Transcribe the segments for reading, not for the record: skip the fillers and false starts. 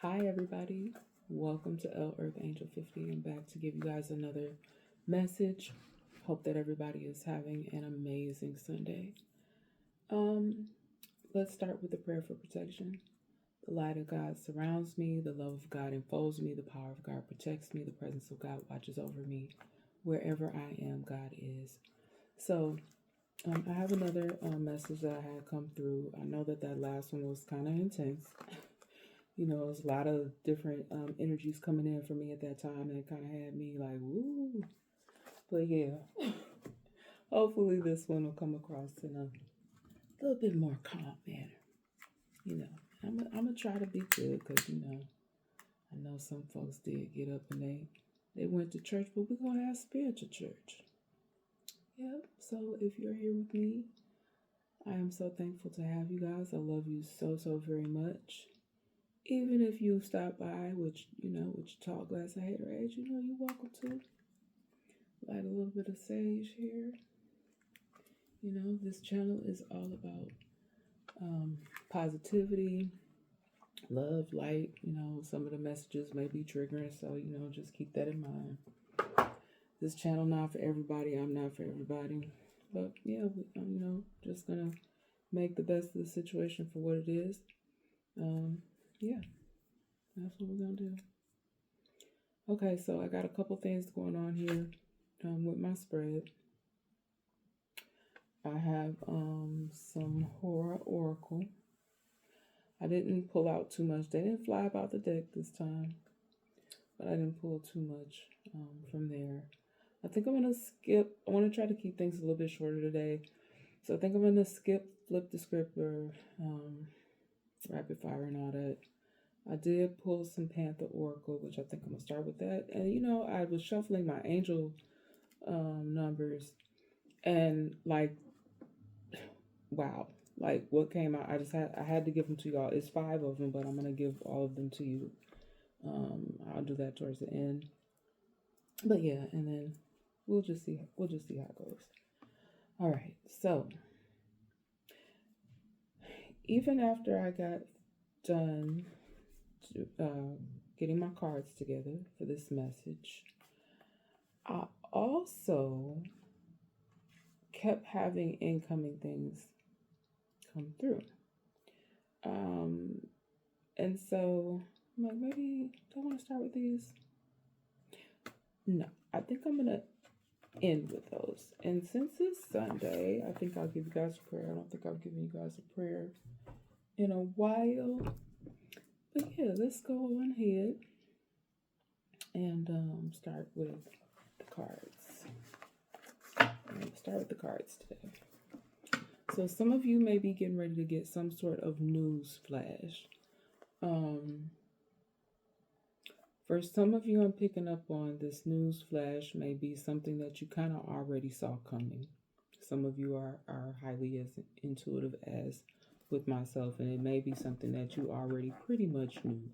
Hi, everybody. Welcome to L Earth Angel 50. I'm back to give you guys another message. Hope that everybody is having an amazing Sunday. Um, let's start with the prayer for protection. The light of God surrounds me, the love of God enfolds me, the power of God protects me, the presence of God watches over me. Wherever I am, God is. So, I have another message that I had come through. I know that last one was kind of intense. There's a lot of different energies coming in for me at that time, and it kind of had me like, woo. But yeah, hopefully this one will come across in a little bit more calm manner. You know, I'm gonna try to be good because I know some folks did get up and they went to church, but we're gonna have spiritual church. Yep. So if you're here with me, I am so thankful to have you guys. I love you so very much. Even if you stop by, which with your tall glass of haterade, you're welcome to. Light a little bit of sage here. This channel is all about positivity, love, light. Some of the messages may be triggering, so just keep that in mind. This channel not for everybody. I'm not for everybody, but yeah, just gonna make the best of the situation for what it is. Yeah, that's what we're gonna do. Okay, so I got a couple things going on here with my spread. I have some horror oracle. I didn't pull out too much. They didn't fly about the deck this time, but I didn't pull too much from there. I think I'm gonna skip. I want to try to keep things a little bit shorter today, so I think I'm gonna skip flip the script or rapid fire and all that. I did pull some Panther Oracle, which I think I'm gonna start with that. And I was shuffling my angel numbers, and like, wow, like what came out. I had to give them to y'all. It's 5 of them, but I'm gonna give all of them to you. I'll do that towards the end. But yeah, and then we'll just see how it goes. All right, so even after I got done getting my cards together for this message, I also kept having incoming things come through. And so I'm like, maybe do I want to start with these? No, I think I'm gonna end with those. And since it's Sunday, I think I'll give you guys a prayer. I don't think I've given you guys a prayer in a while. But yeah, let's go on ahead and start with the cards. Start with the cards today. So some of you may be getting ready to get some sort of news flash. For some of you, I'm picking up on this news flash may be something that you kind of already saw coming. Some of you are highly as intuitive as with myself, and it may be something that you already pretty much knew.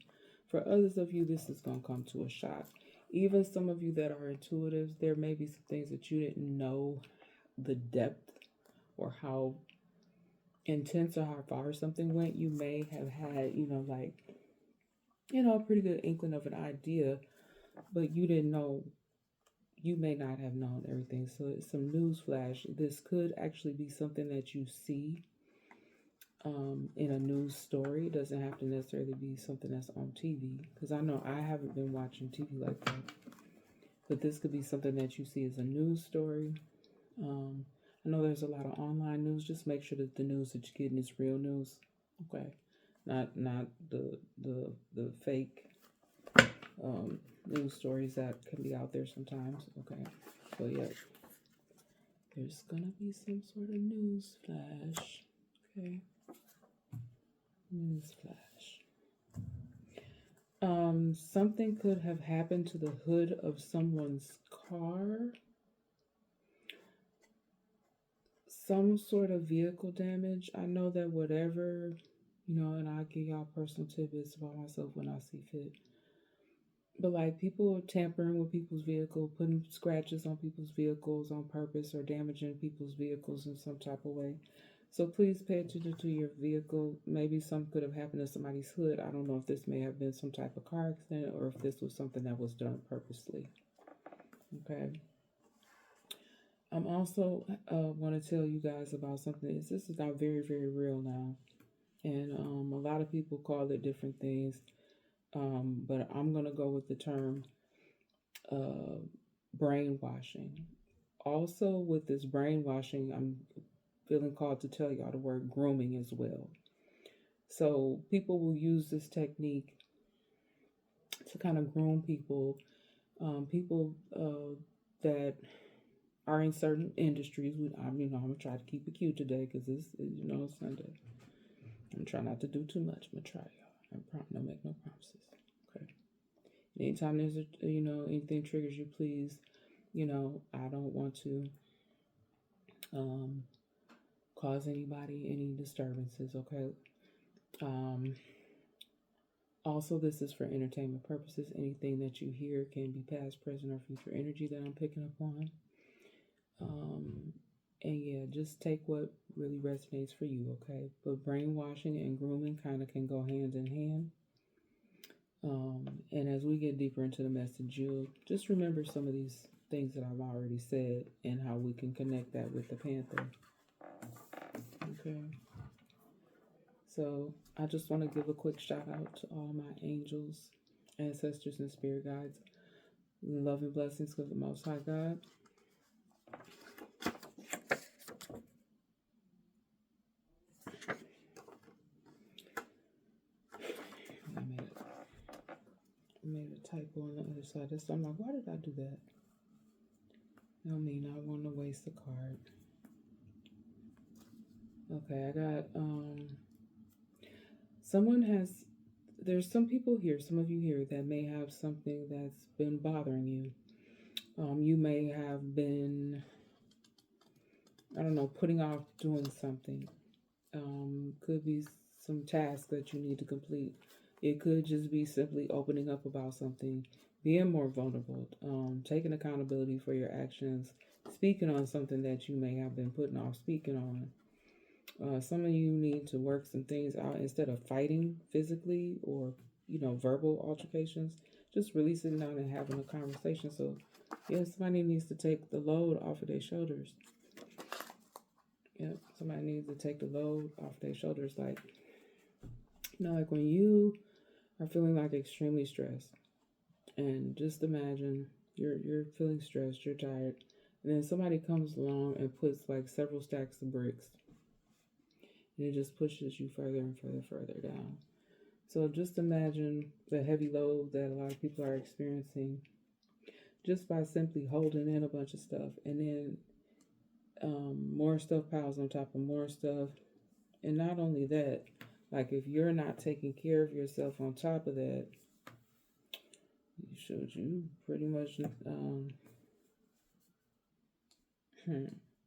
For others of you, this is going to come to a shock. Even some of you that are intuitives, there may be some things that you didn't know the depth or how intense or how far something went. You may have had, a pretty good inkling of an idea, but you didn't know, you may not have known everything. So it's some news flash. This could actually be something that you see in a news story. It doesn't have to necessarily be something that's on TV, because I know I haven't been watching TV like that. But this could be something that you see as a news story. I know there's a lot of online news. Just make sure that the news that you're getting is real news. Okay, not the fake news stories that can be out there sometimes. Okay, so yeah, there's gonna be some sort of news flash. Okay, news flash. Something could have happened to the hood of someone's car. Some sort of vehicle damage. I know that whatever, and I'll give y'all personal tidbits about myself when I see fit. But like, people are tampering with people's vehicle, putting scratches on people's vehicles on purpose, or damaging people's vehicles in some type of way. So please pay attention to your vehicle. Maybe some could have happened to somebody's hood. I don't know if this may have been some type of car accident or if this was something that was done purposely. Okay. I'm also want to tell you guys about something. This is now very, very real now. And a lot of people call it different things. But I'm going to go with the term uh, brainwashing. Also, with this brainwashing, I'm feeling called to tell y'all the word grooming as well. So people will use this technique to kind of groom people, people that are in certain industries. I'm gonna try to keep it cute today because this, it's Sunday. I'm trying not to do too much. I'm gonna try, y'all. Don't make no promises. Okay. Anytime there's anything triggers you, please. I don't want to um, cause anybody any disturbances. Okay. Um, Also, this is for entertainment purposes. Anything that you hear can be past, present, or future energy that I'm picking up on. And yeah, just take what really resonates for you, okay? But brainwashing and grooming kind of can go hand in hand. And as we get deeper into the message, you'll just remember some of these things that I've already said and how we can connect that with the Panther. Okay. So I just want to give a quick shout out to all my angels, ancestors, and spirit guides. Love and blessings of the Most High God. I made a typo on the other side. So I'm like, why did I do that? I mean, I want to waste the card. Okay, I got there's some people here, some of you here that may have something that's been bothering you. You may have been, I don't know, putting off doing something. Could be some task that you need to complete. It could just be simply opening up about something, being more vulnerable, taking accountability for your actions, speaking on something that you may have been putting off speaking on. Some of you need to work some things out instead of fighting physically or, verbal altercations. Just really sitting down and having a conversation. So, yeah, somebody needs to take the load off of their shoulders. Yep, somebody needs to take the load off their shoulders. Like when you are feeling like extremely stressed, and just imagine you're feeling stressed, you're tired, and then somebody comes along and puts like several stacks of bricks, and it just pushes you further and further down. So just imagine the heavy load that a lot of people are experiencing just by simply holding in a bunch of stuff, and then more stuff piles on top of more stuff. And not only that, like if you're not taking care of yourself on top of that, you pretty much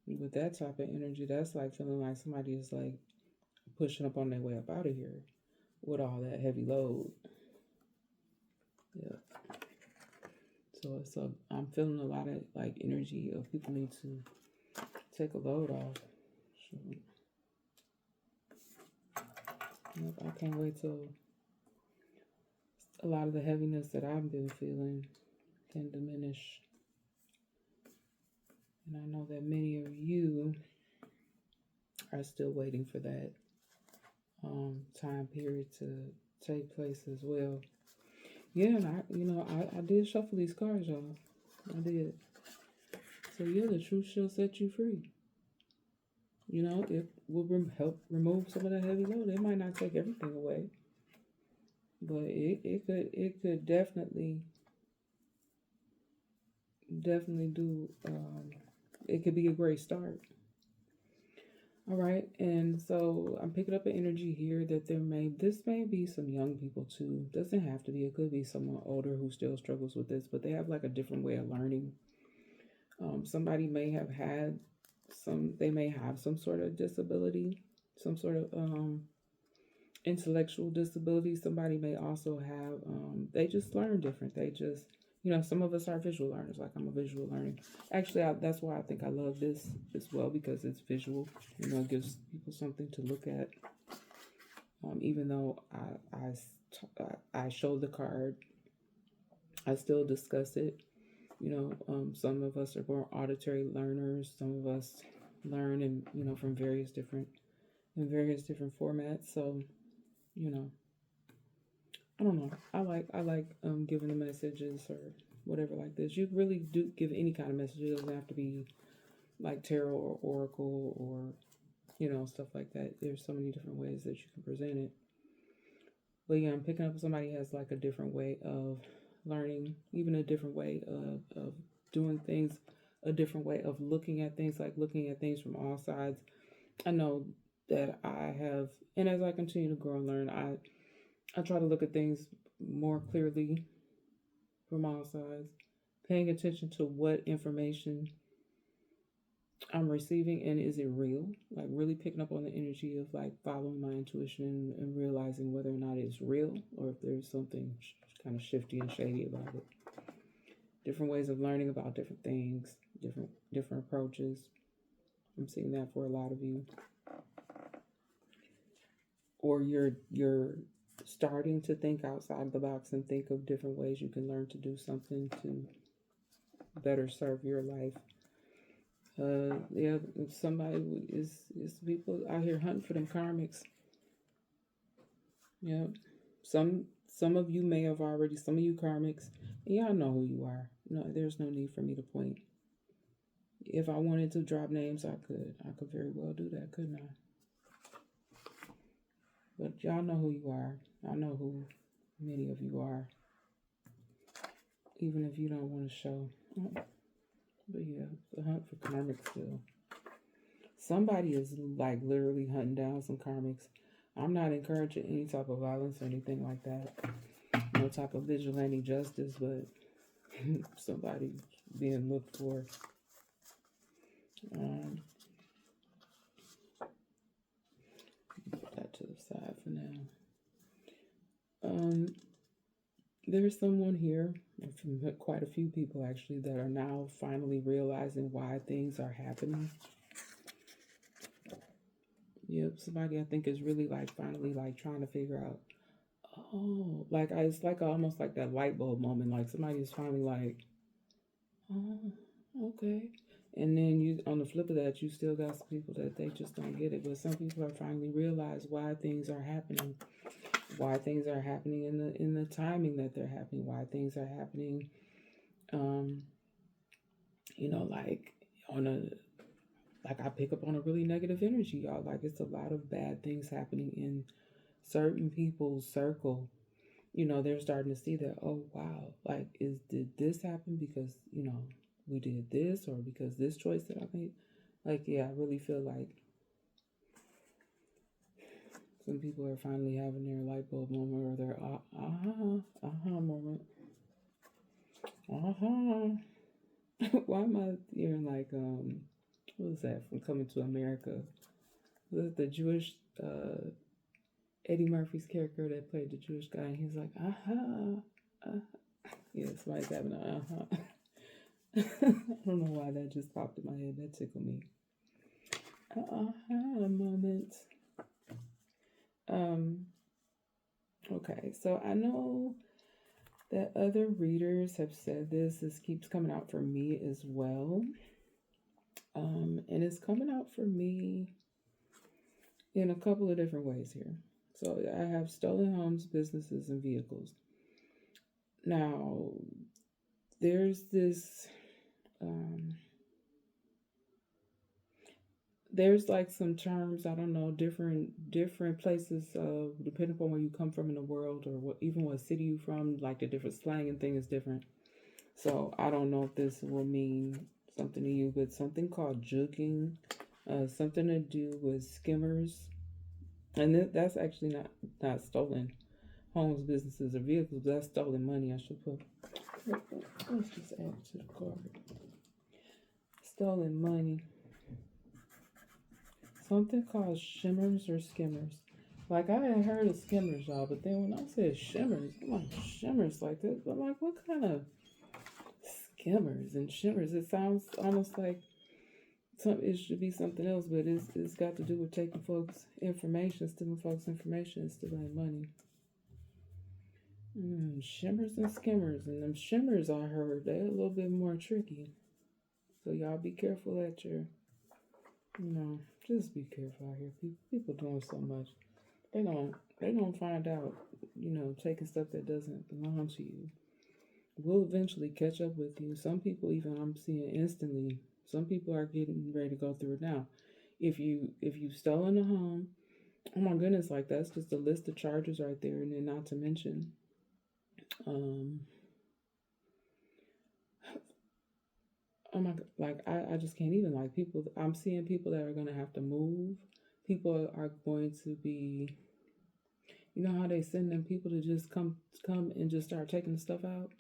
with that type of energy, that's like feeling like somebody is like pushing up on their way up out of here with all that heavy load. Yeah. So I'm feeling a lot of like energy of people need to take a load off. I can't wait till a lot of the heaviness that I've been feeling can diminish. And I know that many of you are still waiting for that time period to take place as well. Yeah, and I did shuffle these cards, y'all. I did. So yeah, the truth shall set you free. It will help remove some of the heavy load. It might not take everything away, but it could definitely do. It could be a great start. All right, and so I'm picking up an energy here that this may be some young people too. Doesn't have to be. It could be someone older who still struggles with this, but they have like a different way of learning. Somebody may have had they may have some sort of disability, some sort of intellectual disability. Somebody may also have they just learn different. They just Some of us are visual learners. Like I'm a visual learner. Actually, that's why I think I love this as well because it's visual. It gives people something to look at. Even though I show the card, I still discuss it. Some of us are more auditory learners. Some of us learn from various different formats. So you know, I don't know. I like giving the messages or whatever like this. You really do give any kind of message. It doesn't have to be like tarot or oracle or stuff like that. There's so many different ways that you can present it. But yeah, I'm picking up somebody has like a different way of learning, even a different way of doing things, a different way of looking at things, like looking at things from all sides. I know that I have, and as I continue to grow and learn, I try to look at things more clearly from all sides, paying attention to what information I'm receiving and is it real? Like really picking up on the energy of like following my intuition and realizing whether or not it's real or if there's something kind of shifty and shady about it. Different ways of learning about different things, different approaches. I'm seeing that for a lot of you. Or you're starting to think outside the box and think of different ways you can learn to do something to better serve your life. Yeah, somebody is people out here hunting for them karmics. Yeah, some of you may have already. Some of you karmics, and y'all know who you are. No, there's no need for me to point. If I wanted to drop names, I could. I could very well do that, couldn't I? But y'all know who you are. I know who many of you are, even if you don't want to show. But yeah, the hunt for karmics still. Somebody is like literally hunting down some karmics. I'm not encouraging any type of violence or anything like that. No type of vigilante justice, but somebody being looked for. Put that to the side for now. There's someone here, quite a few people actually, that are now finally realizing why things are happening. Yep, somebody I think is really like finally like trying to figure out. Oh, like it's like almost like that light bulb moment. Like somebody is finally like, oh, okay. And then you, on the flip of that, you still got some people that they just don't get it. But some people are finally realize why things are happening, in the timing that they're happening, why things are happening. Like on a like I pick up on a really negative energy, y'all. Like it's a lot of bad things happening in certain people's circle. They're starting to see that, oh wow, like did this happen because, we did this or because this choice that I made? Like, yeah, I really feel like some people are finally having their light bulb moment or their moment. Why am I hearing like what was that from Coming to America? Was it the Jewish Eddie Murphy's character that played the Jewish guy, and he's like, yeah, somebody's having a I don't know why that just popped in my head. That tickled me. Moment. Okay, so I know that other readers have said this. This keeps coming out for me as well. And it's coming out for me in a couple of different ways here. So I have stolen homes, businesses, and vehicles. Now, there's this, there's like some terms, I don't know, different places, depending upon where you come from in the world or even what city you're from, like the different slang and thing is different. So I don't know if this will mean something to you, but something called juking, something to do with skimmers. And that's actually not stolen homes, businesses, or vehicles. That's stolen money. I should put. Let's just add it to the card. Stolen money. Something called shimmers or skimmers. Like I had heard of skimmers, y'all, but then when I said shimmers, I'm like shimmers like this. But like, what kind of skimmers and shimmers. It sounds almost like it should be something else, but it's got to do with taking folks' information, stealing folks' information, and stealing money. Shimmers and skimmers, and them shimmers I heard they're a little bit more tricky. So y'all be careful at your, just be careful out here. People doing so much. They gonna find out, taking stuff that doesn't belong to you. Will eventually catch up with you. Some people even I'm seeing instantly. Some people are getting ready to go through it now. If you've stolen a home, oh my goodness, like that's just a list of charges right there, and then not to mention, um, oh my, like I just can't even like people. I'm seeing people that are gonna have to move. People are going to be, how they send them people to just come and just start taking the stuff out.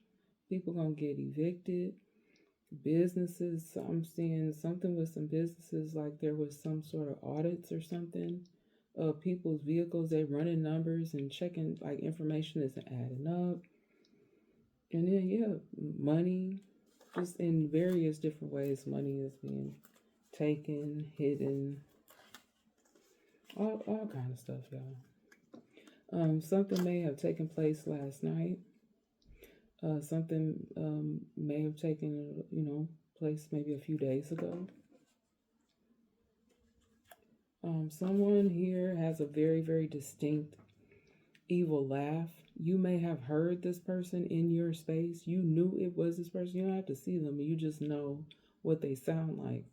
People gonna get evicted. Businesses, I'm seeing something with some businesses like there was some sort of audits or something of people's vehicles. They running numbers and checking like information isn't adding up. And then money, just in various different ways, money is being taken, hidden, all kind of stuff, y'all. Something may have taken place last night. Something may have taken, place maybe a few days ago. Someone here has a very, very distinct evil laugh. You may have heard this person in your space. You knew it was this person. You don't have to see them. You just know what they sound like.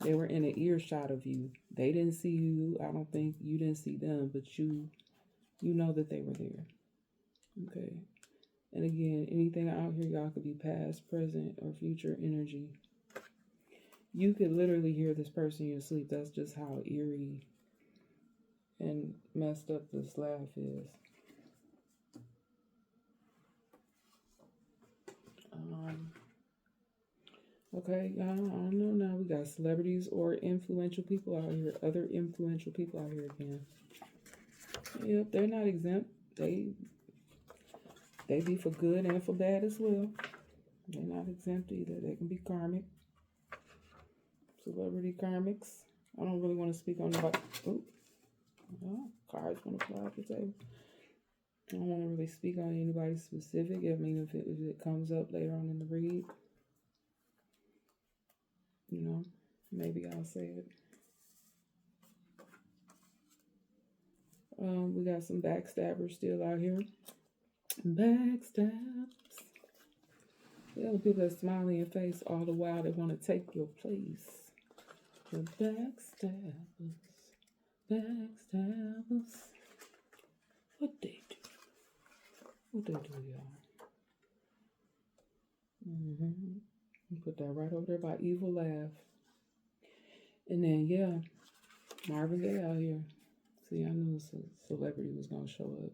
They were in an earshot of you. They didn't see you. I don't think you didn't see them, but you know that they were there. Okay. And again, anything out here, y'all could be past, present, or future energy. You could literally hear this person in your sleep. That's just how eerie and messed up this laugh is. Okay, y'all, I don't know now. We got celebrities or influential people out here. Other influential people out here again. Yep, they're not exempt. They be for good and for bad as well. They're not exempt either. They can be karmic. Celebrity karmics. I don't really want to speak on nobody. Cards want to fly off the table. I don't want to really speak on anybody specific. I mean, if it comes up later on in the read, maybe I'll say it. We got some backstabbers still out here. Backstabs. Yeah, the people that smile in your face all the while they want to take your place. The backstabbers. Backstabbers. What they do? What they do, y'all? Put that right over there by Evil Laugh. And then, Marvin Gaye out here. See, I knew a celebrity was going to show up.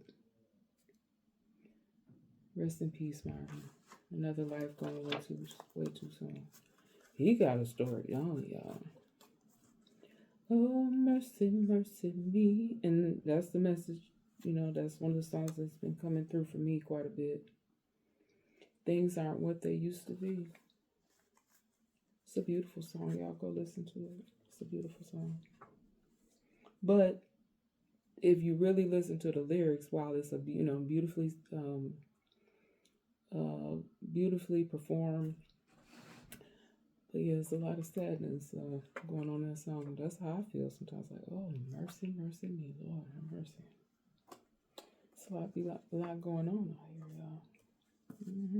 Rest in peace, Marvin. Another life going way too soon. He got a story, y'all. Oh, mercy, mercy me. And that's the message. That's one of the songs that's been coming through for me quite a bit. Things aren't what they used to be. It's a beautiful song. Y'all go listen to it. It's a beautiful song. But if you really listen to the lyrics, while it's a beautifully performed, but it's a lot of sadness going on in that song. That's how I feel sometimes. Like, oh, mercy, mercy me, Lord, have mercy. It's a lot going on out here, y'all.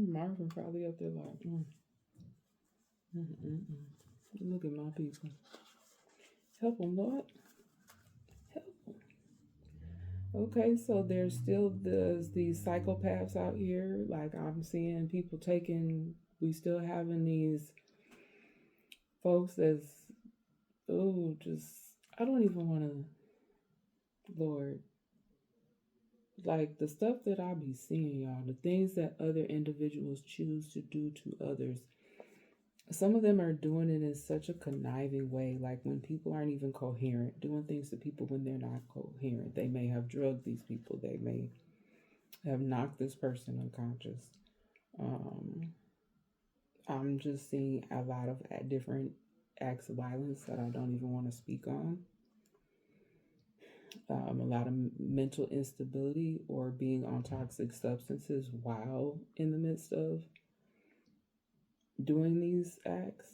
Marvin probably up there like, Look at my people. Help them, Lord. Help them. Okay, so there's still these psychopaths out here. Like I'm seeing people we still having these folks that's, I don't even want to, Lord. Like the stuff that I be seeing, y'all, the things that other individuals choose to do to others. Some of them are doing it in such a conniving way, like when people aren't even coherent, doing things to people when they're not coherent. They may have drugged these people. They may have knocked this person unconscious. I'm just seeing a lot of different acts of violence that I don't even want to speak on. A lot of mental instability or being on toxic substances while in the midst of doing these acts.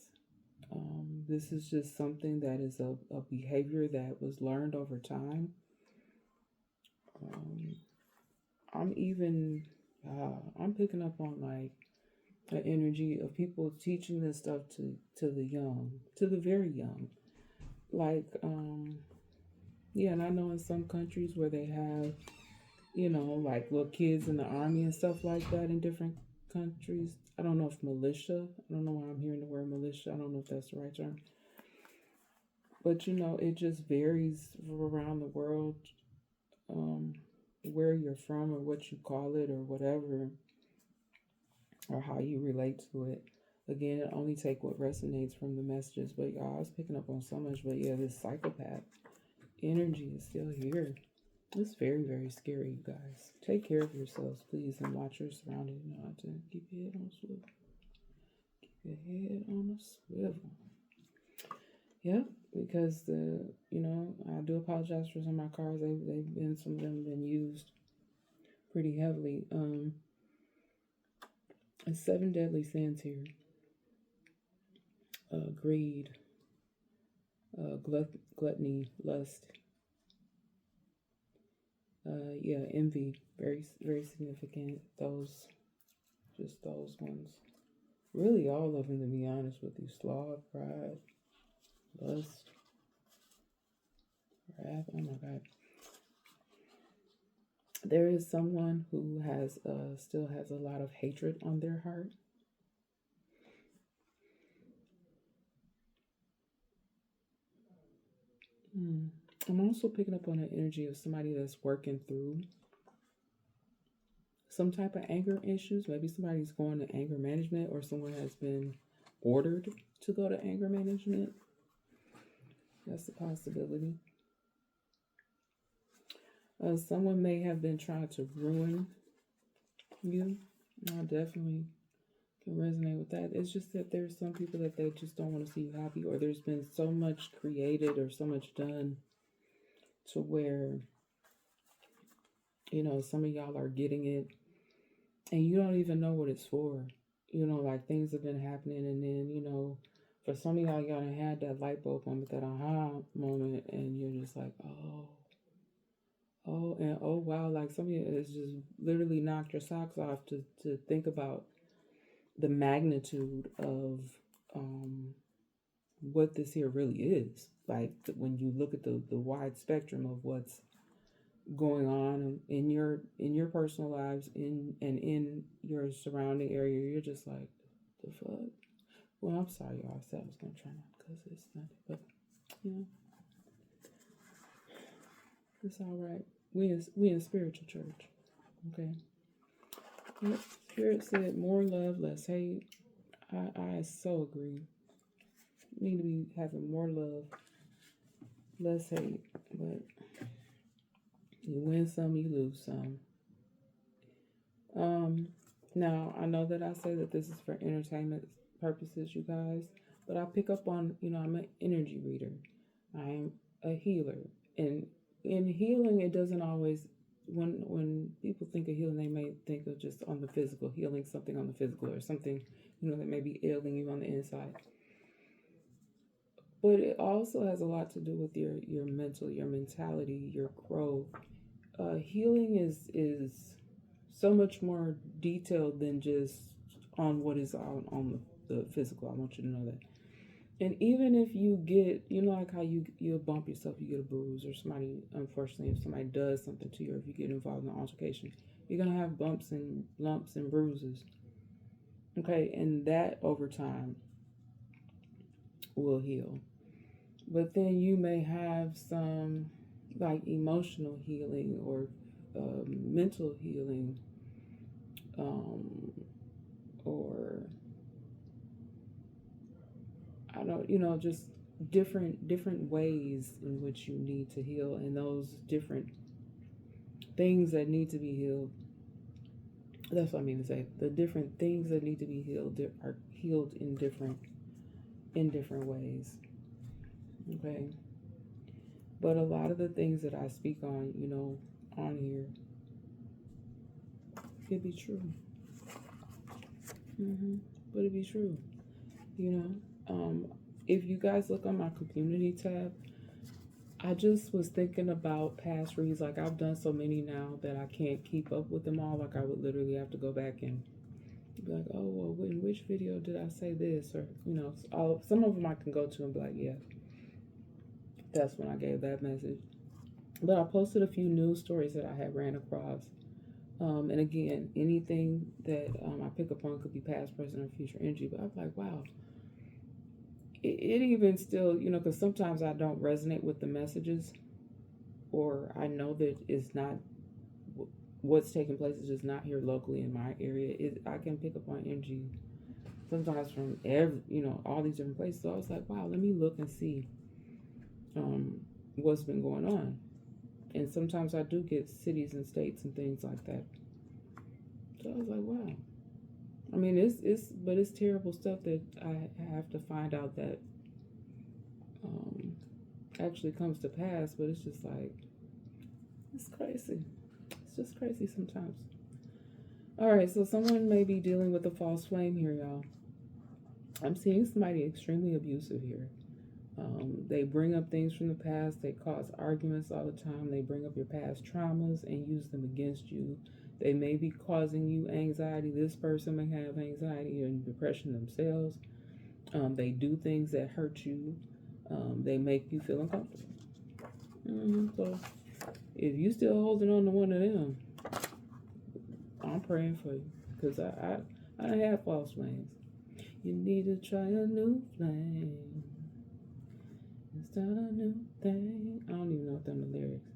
This is just something that is a behavior that was learned over time. Um, I'm even I'm picking up on like the energy of people teaching this stuff to the young, to the very young. Like yeah, and I know in some countries where they have, like little kids in the army and stuff like that in different countries. I don't know if militia, I don't know why I'm hearing the word militia. I don't know if that's the right term. But it just varies around the world, um, where you're from or what you call it or whatever, or how you relate to it. Again, only take what resonates from the messages. But y'all, I was picking up on so much. But yeah, this psychopath energy is still here. It's very, very scary, you guys. Take care of yourselves, please, and watch your surroundings. You know how to keep your head on a swivel. Keep your head on a swivel. Yep, because I do apologize for some of my cars. Some of them have been used pretty heavily. It's 7 deadly sins here. Greed, gluttony, lust. Yeah, envy, very, very significant. Those ones. Really, all of them, to be honest with you. Sloth, pride, lust, wrath. Oh my God. There is someone who has still has a lot of hatred on their heart. I'm also picking up on the energy of somebody that's working through some type of anger issues. Maybe somebody's going to anger management, or someone has been ordered to go to anger management. That's a possibility. Someone may have been trying to ruin you. I definitely can resonate with that. It's just that there's some people that they just don't want to see you happy, or there's been so much created or so much done to where, some of y'all are getting it and you don't even know what it's for. Like things have been happening, and then, for some of y'all had that light bulb moment, that aha moment, and you're just like, and oh wow, like some of you, it's just literally knocked your socks off to think about the magnitude of what this here really is. Like when you look at the wide spectrum of what's going on in your personal lives, in your surrounding area, you're just like, the fuck. Well, I'm sorry, y'all. I said I was gonna try not because it's Sunday, but it's all right. We in spiritual church, okay? Yep. Spirit said more love, less hate. I so agree. We need to be having more love, less hate. But you win some, you lose some. Now I know that I say that this is for entertainment purposes, you guys, but I pick up on, I'm an energy reader. I am a healer, and in healing, it doesn't always. When people think of healing, they may think of just on the physical, healing something on the physical, or something, that may be ailing you on the inside. But it also has a lot to do with your mental, your mentality, your growth. Healing is so much more detailed than just on what is on the physical. I want you to know that. And even if you get, like how you bump yourself, you get a bruise, or somebody, unfortunately, if somebody does something to you, or if you get involved in an altercation, you're going to have bumps and lumps and bruises. Okay, and that over time will heal. But then you may have some like emotional healing, or mental healing, or I don't, just different ways in which you need to heal, and those different things that need to be healed That's what I mean to say. The different things that need to be healed are healed in different ways. Okay. But a lot of the things that I speak on, on here, could be true. But it be true. You know, if you guys look on my community tab, I just was thinking about past reads. Like, I've done so many now that I can't keep up with them all. Like, I would literally have to go back and be like, oh, well, in which video did I say this? Or, some of them I can go to and be like, yeah, that's when I gave that message. But I posted a few news stories that I had ran across. And again, anything that I pick up on could be past, present, or future energy. But I'm like, wow, it even still, because sometimes I don't resonate with the messages, or I know that it's not what's taking place is just not here locally in my area. I can pick up on energy sometimes from all these different places. So I was like, wow, let me look and see what's been going on. And sometimes I do get cities and states and things like that. So I was like, wow. I mean, it's terrible stuff that I have to find out that actually comes to pass. But it's just like, it's crazy. It's just crazy sometimes. All right, so someone may be dealing with a false flame here, y'all. I'm seeing somebody extremely abusive here. They bring up things from the past. They cause arguments all the time. They bring up your past traumas and use them against you. They may be causing you anxiety. This person may have anxiety and depression themselves. They do things that hurt you. They make you feel uncomfortable. So if you still holding on to one of them, I'm praying for you, because I have false flames. You need to try a new flame. Start a new thing. I don't even know what them the lyrics.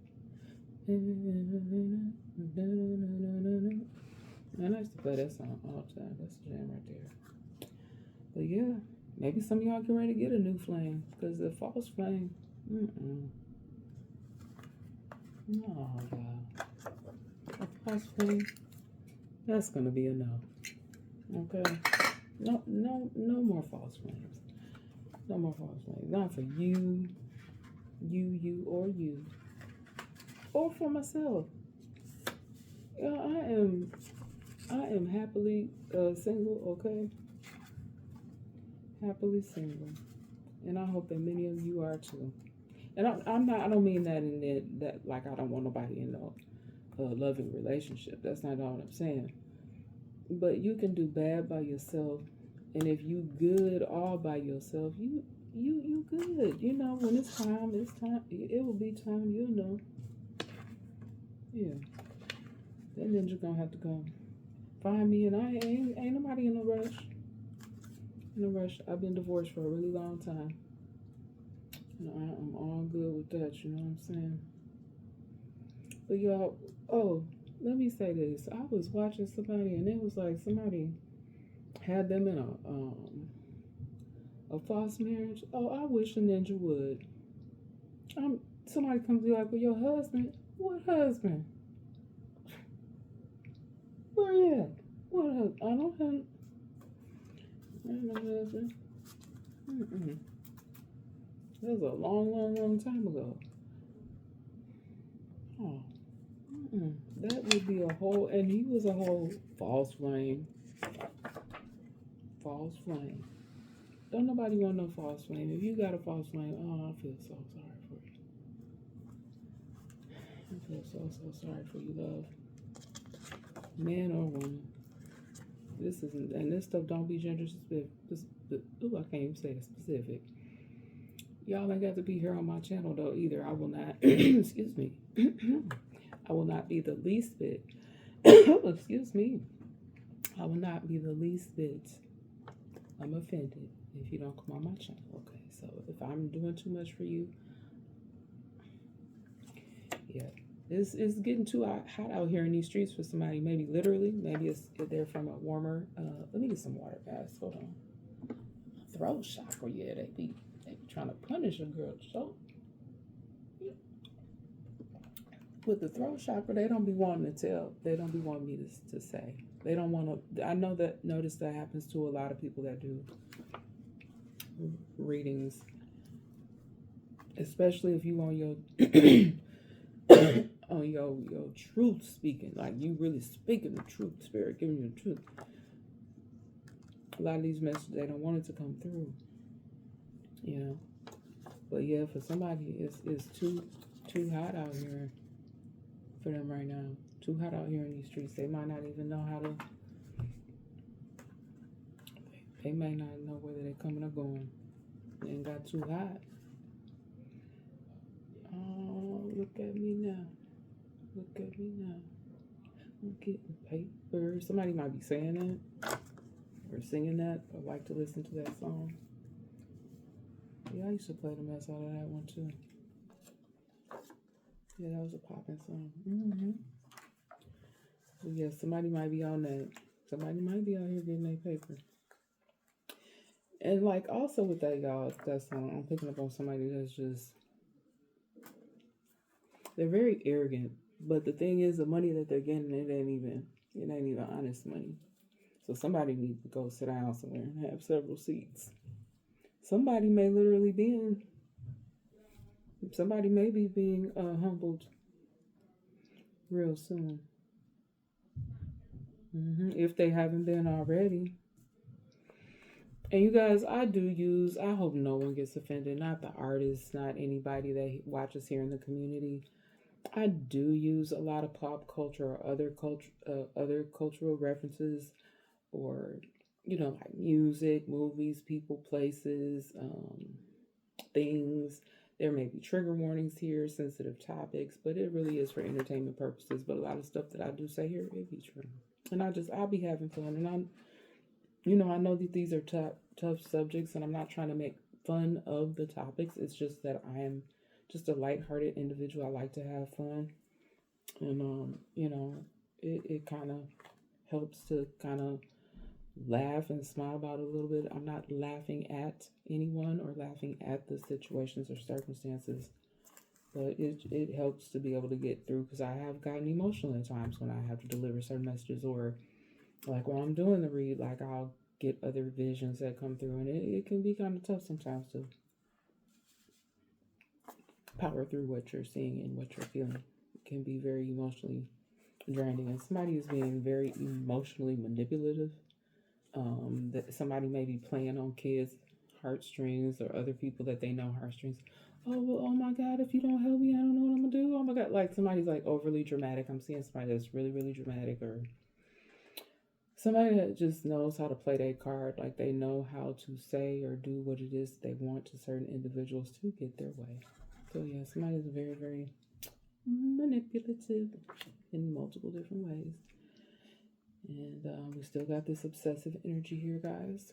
Man, I used to play that song all the time. That's a jam right there. But yeah, maybe some of y'all get ready to get a new flame, because the false flame, no, y'all. A false flame, that's gonna be a no. Okay, no more false flames. No more false flames. Not for you, or for myself. Yeah, I am happily single. Okay, happily single, and I hope that many of you are too. And I don't mean that in that like I don't want nobody in a loving relationship. That's not all I'm saying. But you can do bad by yourself, and if you good all by yourself, you good. When it's time. It will be time. You'll know. Yeah. That ninja gonna have to come find me, and I ain't nobody in a rush. I've been divorced for a really long time. I'm all good with that. You know what I'm saying? But y'all, let me say this. I was watching somebody, and it was like somebody had them in a false marriage. Oh, I wish a ninja would. Somebody comes to you like, well, your husband? What husband? Where you at? What husband? I don't have no husband. That was a long time ago. Oh. That would be a whole, and he was a whole false flame. False flame. Don't nobody want no false flame. If you got a false flame, I feel so sorry for you. I feel so sorry for you, love. Man or woman. This stuff don't be gender specific. I can't even say it specific. Y'all ain't got to be here on my channel though either. I will not, excuse me. I will not be the least bit, excuse me. I will not be the least bit. I'm offended if you don't come on my channel. Okay, so if I'm doing too much for you, yeah. It's getting too hot out here in these streets for somebody. Maybe literally. Maybe they're from a warmer. Let me get some water, guys. Hold on. Throat chakra. Yeah, they be trying to punish a girl. So with the throat chakra, they don't be wanting to tell. They don't be wanting me to say. They don't want to. I know that. Notice that happens to a lot of people that do readings, especially if you on your on your truth speaking, like you really speaking the truth, spirit giving you the truth. A lot of these messages they don't want it to come through, you know. But yeah, for somebody, it's too hot out here for them right now. Too hot out here in these streets. They might not even know how to. They may not know whether they're coming or going. And got too hot. Oh, look at me now. Look at me now. I'm getting paper. Somebody might be saying that or singing that or like to listen to that song. Yeah, I used to play the mess out of that one too. Yeah, that was a popping song. So yeah, somebody might be on that. Somebody might be out here getting their paper. And like also with that, y'all, that song, I'm picking up on somebody that's just they're very arrogant. But the thing is, the money that they're getting, it ain't even honest money. So somebody needs to go sit down somewhere and have several seats. Somebody may literally be somebody may be being humbled real soon. If they haven't been already. And you guys, I hope no one gets offended, not the artists, not anybody that watches here in the community. I do use a lot of pop culture or other cultural references, or like music, movies, people, places, things. There may be trigger warnings here, sensitive topics, but it really is for entertainment purposes. But a lot of stuff that I do say here, it be true, and I'll be having fun, and I know that these are tough subjects, and I'm not trying to make fun of the topics. It's just that I am just a lighthearted individual. I like to have fun, and it kind of helps to kind of laugh and smile about it a little bit. I'm not laughing at anyone or laughing at the situations or circumstances, but it helps to be able to get through, because I have gotten emotional at times when I have to deliver certain messages, or like while I'm doing the read, like I'll get other visions that come through, and it can be kind of tough sometimes to power through what you're seeing and what you're feeling. It can be very emotionally draining, and somebody is being very emotionally manipulative. That somebody may be playing on kids' heartstrings or other people that they know heartstrings. Oh, well, oh my God, if you don't help me, I don't know what I'm gonna do. Oh my God, like somebody's like overly dramatic. I'm seeing somebody that's really, really dramatic, or somebody that just knows how to play their card, like they know how to say or do what it is they want to certain individuals to get their way. So yeah, somebody's very, very manipulative in multiple different ways. And we still got this obsessive energy here, guys.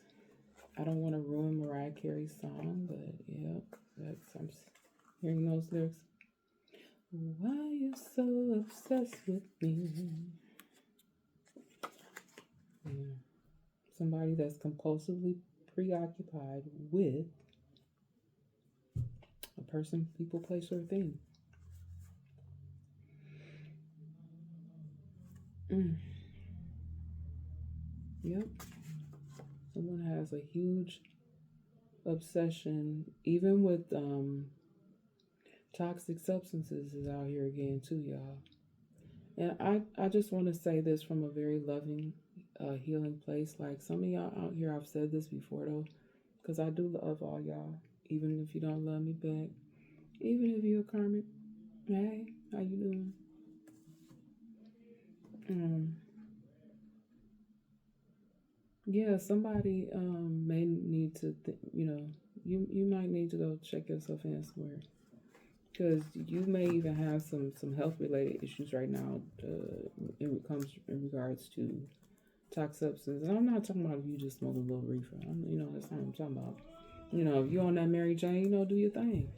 I don't want to ruin Mariah Carey's song, but yeah, I'm hearing those lyrics. Why you so obsessed with me? Yeah. Somebody that's compulsively preoccupied with a person, people, place, or thing. Yep. Someone has a huge obsession, even with toxic substances is out here again too, y'all. And I just want to say this from a very loving, healing place. Like some of y'all out here, I've said this before though, because I do love all y'all, even if you don't love me back, even if you're a karmic. Hey, how you doing? Yeah, somebody may need to, you might need to go check yourself in somewhere, because you may even have some health related issues right now. In regards to toxic substances, and I'm not talking about if you just smoke a little reefer. That's not what I'm talking about. If you on that Mary Jane, do your thing.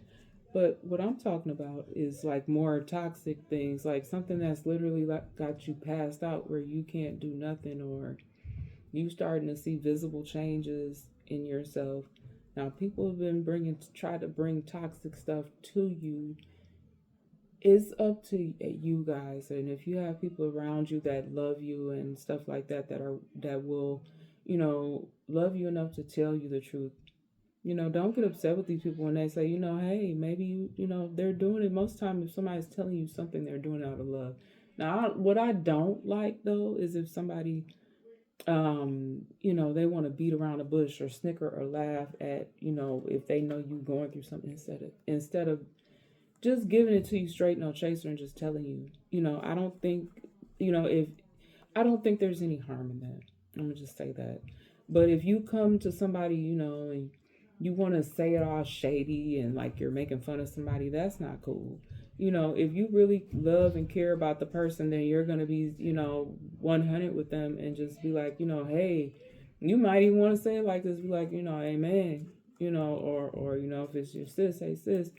But what I'm talking about is like more toxic things, like something that's literally like got you passed out where you can't do nothing, or you starting to see visible changes in yourself. Now, people have been try to bring toxic stuff to you it's up to you guys, and if you have people around you that love you and stuff like that, that will, love you enough to tell you the truth. Don't get upset with these people when they say, hey, maybe they're doing it. Most time, if somebody's telling you something, they're doing it out of love. Now, what I don't like though is if somebody, they want to beat around the bush or snicker or laugh at, if they know you going through something instead of just giving it to you straight, no chaser, and just telling you. I don't think, if I don't think there's any harm in that. I'm gonna just say that. But if you come to somebody, and you want to say it all shady and like you're making fun of somebody, that's not cool. If you really love and care about the person, then you're gonna be, 100 with them and just be like, hey, you might even want to say it like this, be like, amen, or if it's your sis, hey sis,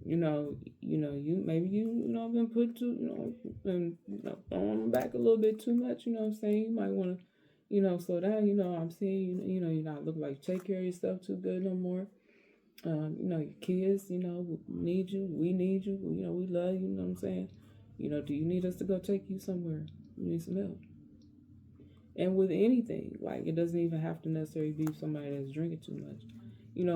you maybe been put to, and on back a little bit too much, what I'm saying? You might want to, slow down, I'm seeing you're not looking like you take care of yourself too good no more. Your kids, need you, we need you, we love you, what I'm saying? Do you need us to go take you somewhere? You need some help. And with anything, like it doesn't even have to necessarily be somebody that's drinking too much.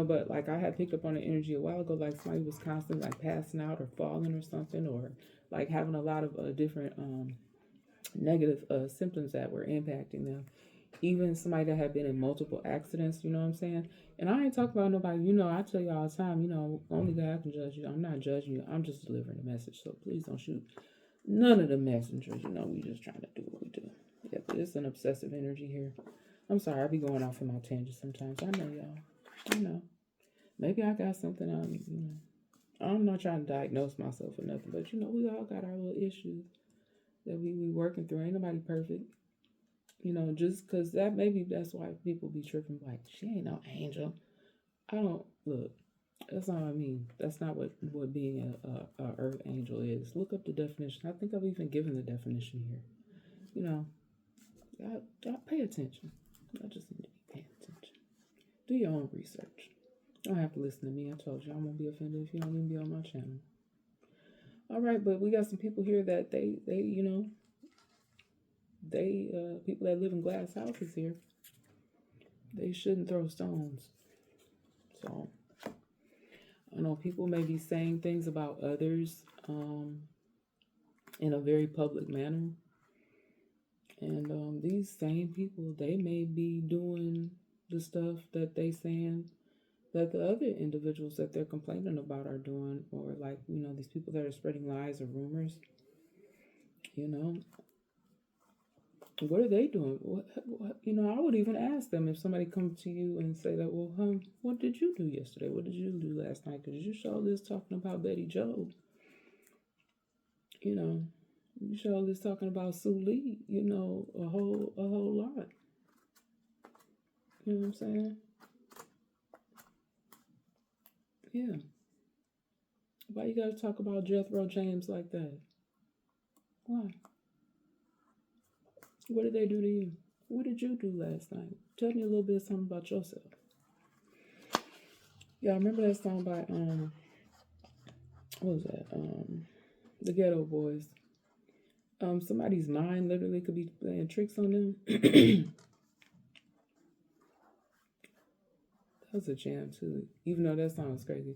But like I had picked up on the energy a while ago, like somebody was constantly like passing out or falling or something, or like having a lot of different negative symptoms that were impacting them. Even somebody that had been in multiple accidents, you know what I'm saying? And I ain't talking about nobody, I tell you all the time, only God can judge you. I'm not judging you. I'm just delivering a message. So please don't shoot none of the messengers. We just trying to do what we do. Yeah, but it's an obsessive energy here. I'm sorry, I be going off in my tangents sometimes. I know y'all. I know. Maybe I got something I'm not trying to diagnose myself or nothing, but we all got our little issues that we working through. Ain't nobody perfect. Just because maybe that's why people be tripping like, she ain't no angel. I don't, look, that's not what I mean. That's not what being a earth angel is. Look up the definition. I think I've even given the definition here. I pay attention. I just need to be paying attention. Do your own research. You don't have to listen to me. I told you I won't be offended if you don't even be on my channel. All right, but we got some people here that they people that live in glass houses here. They shouldn't throw stones. So I know people may be saying things about others in a very public manner. And these same people, they may be doing the stuff that they saying that the other individuals that they're complaining about are doing, or like, these people that are spreading lies or rumors, what are they doing? What I would even ask them if somebody comes to you and say that, well, what did you do yesterday? What did you do last night? Because you showed this talking about Betty Joe. You showed this talking about Sue Lee, a whole lot. You know what I'm saying? Yeah. Why you gotta talk about Jethro James like that? Why? What did they do to you? What did you do last night? Tell me a little bit something about yourself. Y'all remember that song by what was that? The Ghetto Boys. Somebody's mind literally could be playing tricks on them. That was a jam too, even though that song was crazy.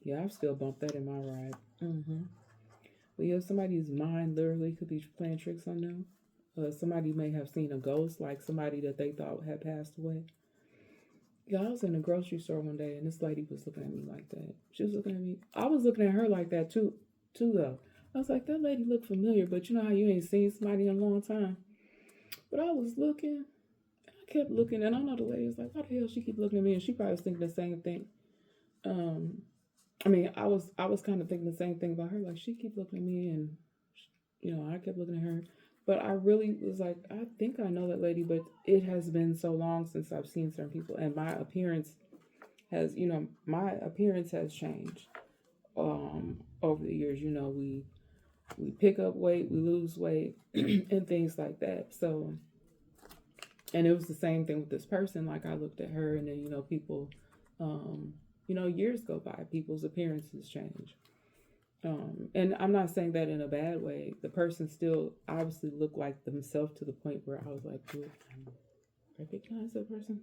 Yeah, I've still bumped that in my ride. But yeah, somebody's mind literally could be playing tricks on them. Somebody may have seen a ghost, like somebody that they thought had passed away. Yeah, I was in a grocery store one day, and this lady was looking at me like that. She was looking at me. I was looking at her like that too though. I was like, that lady looked familiar, but you know how you ain't seen somebody in a long time. But I was looking, and I kept looking, and I know the lady was like, why the hell she keep looking at me? And she probably was thinking the same thing. I was kind of thinking the same thing about her. Like, she keep looking at me, and I kept looking at her. But I really was like, I think I know that lady, but it has been so long since I've seen certain people, and my appearance has changed over the years. We pick up weight, we lose weight, and things like that. So And it was the same thing with this person. Like I looked at her, and then people, years go by, people's appearances change. And I'm not saying that in a bad way. The person still obviously looked like themselves to the point where I was like, do I recognize that person?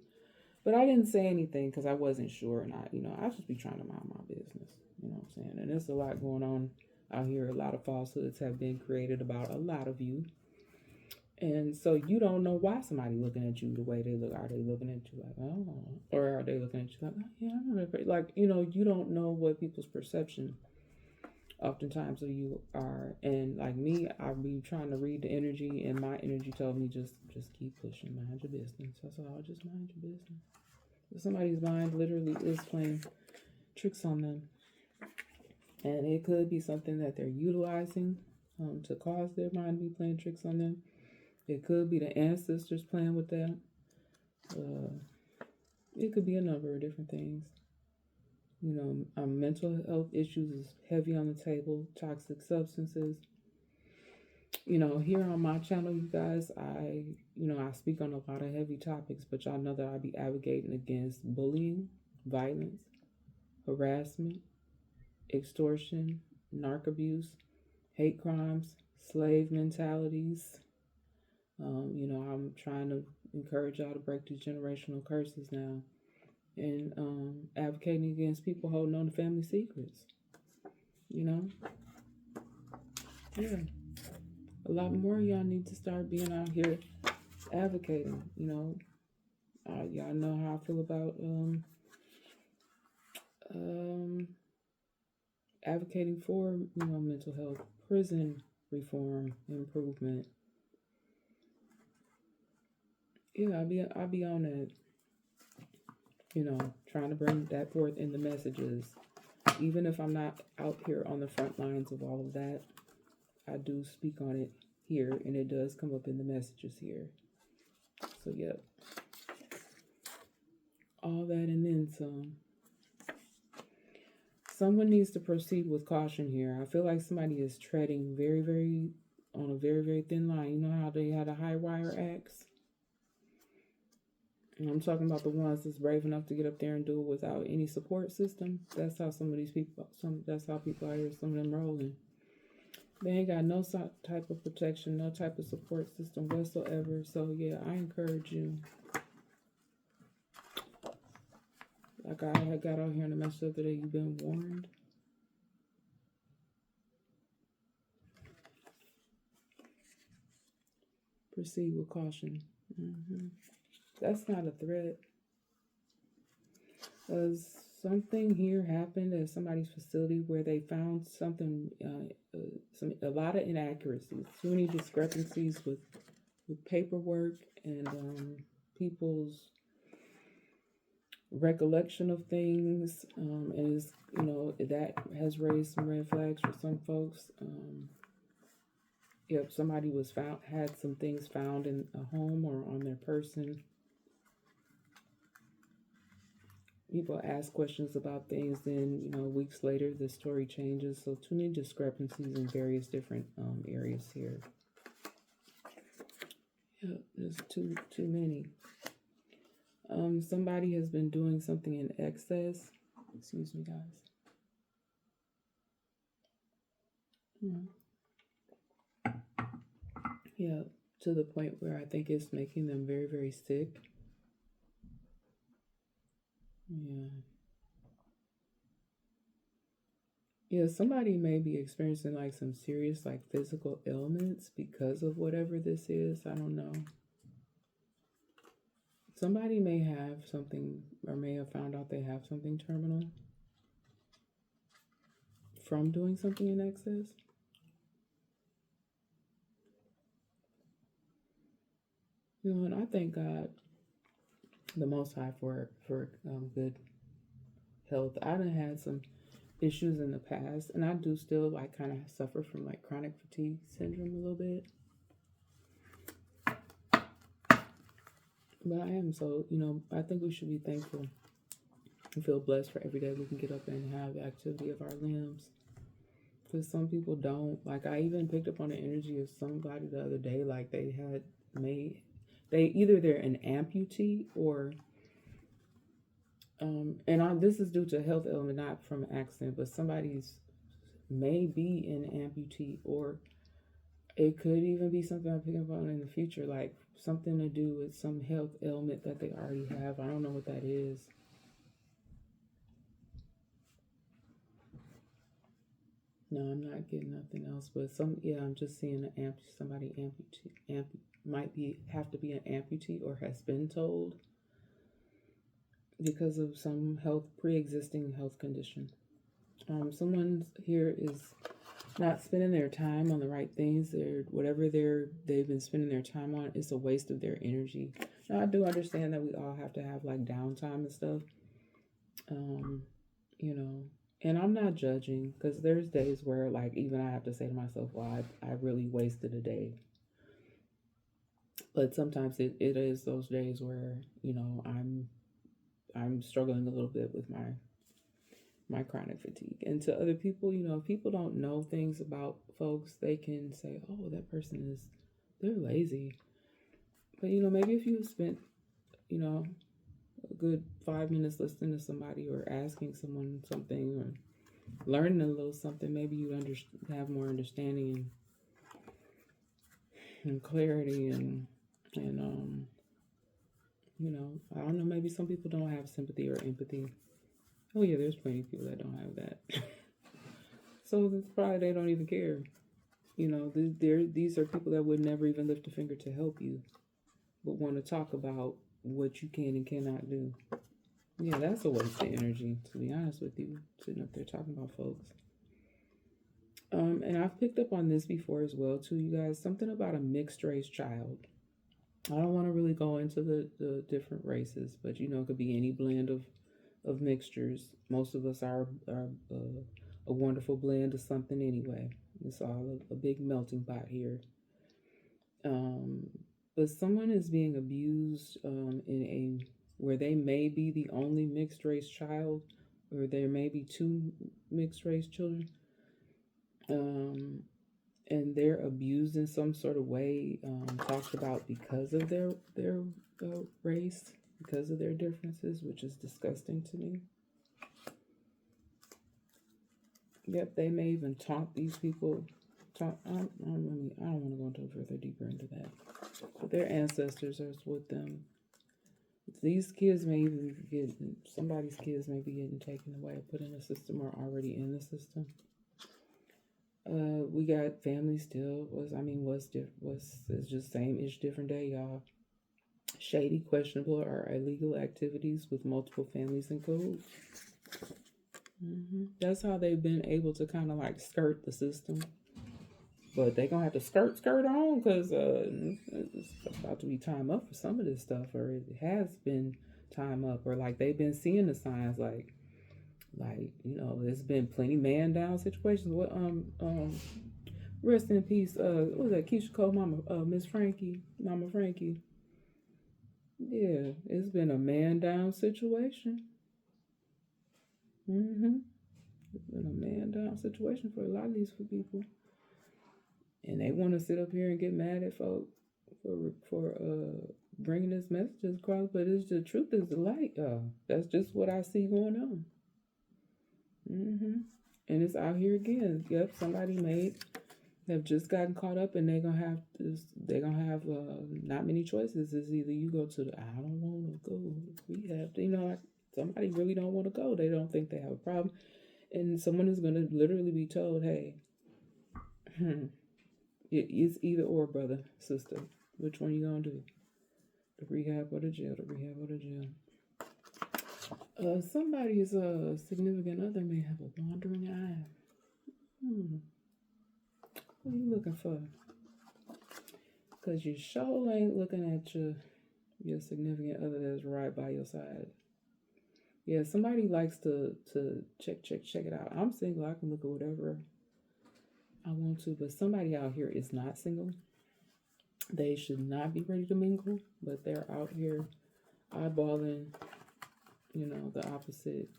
But I didn't say anything because I wasn't sure, and I just be trying to mind my business. You know what I'm saying? And there's a lot going on out here. A lot of falsehoods have been created about a lot of you, and so you don't know why somebody looking at you the way they look. Are they looking at you like, oh, or are they looking at you like, oh, yeah, I'm not afraid. Like, you don't know what people's perception oftentimes of you are. And like me, I be trying to read the energy, and my energy told me just keep pushing, mind your business. That's all, just mind your business. Somebody's mind literally is playing tricks on them, and it could be something that they're utilizing to cause their mind to be playing tricks on them. It could be the ancestors playing with them. It could be a number of different things. Mental health issues is heavy on the table. Toxic substances. Here on my channel, you guys, I speak on a lot of heavy topics, but y'all know that I be advocating against bullying, violence, harassment, extortion, narc abuse, hate crimes, slave mentalities. I'm trying to encourage y'all to break these generational curses now, and advocating against people holding on to family secrets. Yeah. A lot more of y'all need to start being out here advocating. Y'all know how I feel about advocating for mental health, prison reform, improvement. Yeah, I'll be on that. Trying to bring that forth in the messages, even if I'm not out here on the front lines of all of that. I do speak on it here, and it does come up in the messages here. So, yep. All that and then some. Someone needs to proceed with caution here. I feel like somebody is treading on a very, very thin line. You know how they had a high wire axe? And I'm talking about the ones that's brave enough to get up there and do it without any support system. That's how some of these people, that's how people out here, some of them rolling. They ain't got no type of protection, no type of support system whatsoever. So, yeah, I encourage you. Like I had got out here in the message the other day, you've been warned. Proceed with caution. That's not a threat. Something here happened at somebody's facility where they found something, a lot of inaccuracies, too many discrepancies with paperwork and people's recollection of things, and it's, that has raised some red flags for some folks. If somebody had some things found in a home or on their person. People ask questions about things, then weeks later the story changes. So too many discrepancies in various different areas here. Yep, there's too many. Somebody has been doing something in excess. Excuse me, guys. Yeah, to the point where I think it's making them very, very sick. Yeah, somebody may be experiencing like some serious like physical ailments because of whatever this is. I don't know. Somebody may have something, or may have found out they have something terminal from doing something in excess. And I thank God, the Most High, for good health. I done had some issues in the past, and I do still like kind of suffer from like chronic fatigue syndrome a little bit. But I am so, I think we should be thankful and feel blessed for every day we can get up and have the activity of our limbs. Because some people don't. Like, I even picked up on the energy of somebody the other day, like they they're an amputee or this is due to health element, not from accident, but somebody's may be an amputee, or it could even be something I'm picking up on in the future, like something to do with some health ailment that they already have. I don't know what that is. No, I'm not getting nothing else, but I'm just seeing somebody might have to be an amputee or has been told because of some pre-existing health condition. Someone here is not spending their time on the right things. They've been spending their time on, it's a waste of their energy. Now, I do understand that we all have to have like downtime and stuff, you know. And I'm not judging, because there's days where like even I have to say to myself, well, I really wasted a day. But sometimes it is those days where, you know, I'm struggling a little bit with my chronic fatigue. And to other people, you know, if people don't know things about folks, they can say, oh, that person they're lazy. But, you know, maybe if you spent, you know, a good 5 minutes listening to somebody or asking someone something or learning a little something, maybe you have more understanding and clarity and you know, I don't know, maybe some people don't have sympathy or empathy. Oh yeah, there's plenty of people that don't have that. So it's probably they don't even care. You know, these are people that would never even lift a finger to help you, but want to talk about what you can and cannot do. Yeah, that's a waste of energy, to be honest with you, sitting up there talking about folks. And I've picked up on this before as well, too, you guys. Something about a mixed race child. I don't want to really go into the different races, but you know, it could be any blend of mixtures. Most of us are a wonderful blend of something anyway. It's all a big melting pot here. But someone is being abused where they may be the only mixed race child, or there may be two mixed race children. And they're abused in some sort of way, talked about because of their race, because of their differences, which is disgusting to me. Yep, they may even taunt these people. I don't want to go into further deeper into that. But their ancestors are with them. These kids may even somebody's kids may be getting taken away, put in the system, or already in the system. We got family still it's just same-ish, different day, y'all. Shady, questionable, or illegal activities with multiple families in code. That's how they've been able to kind of like skirt the system. But they're gonna have to skirt on, because it's about to be time up for some of this stuff, or it has been time up, or like they've been seeing the signs, like you know, there's been plenty man down situations. What rest in peace. What was that? Keisha Cole, Mama Frankie. Yeah, it's been a man down situation. It's been a man down situation for a lot of these people, and they want to sit up here and get mad at folk for bringing this message across. But it's the truth is the light. That's just what I see going on. And it's out here again. Yep, somebody have just gotten caught up, and they're gonna have not many choices. It's either you go to I don't want to go rehab. You know, like somebody really don't want to go. They don't think they have a problem, and someone is gonna literally be told, "Hey, it's either or, brother, sister. Which one you gonna do? The rehab or the jail? The rehab or the jail?" Somebody's significant other may have a wandering eye. What are you looking for? Because you sure ain't looking at your significant other that's right by your side. Yeah, somebody likes to check it out. I'm single. I can look at whatever I want to, but somebody out here is not single. They should not be ready to mingle, but they're out here eyeballing, you know, the opposite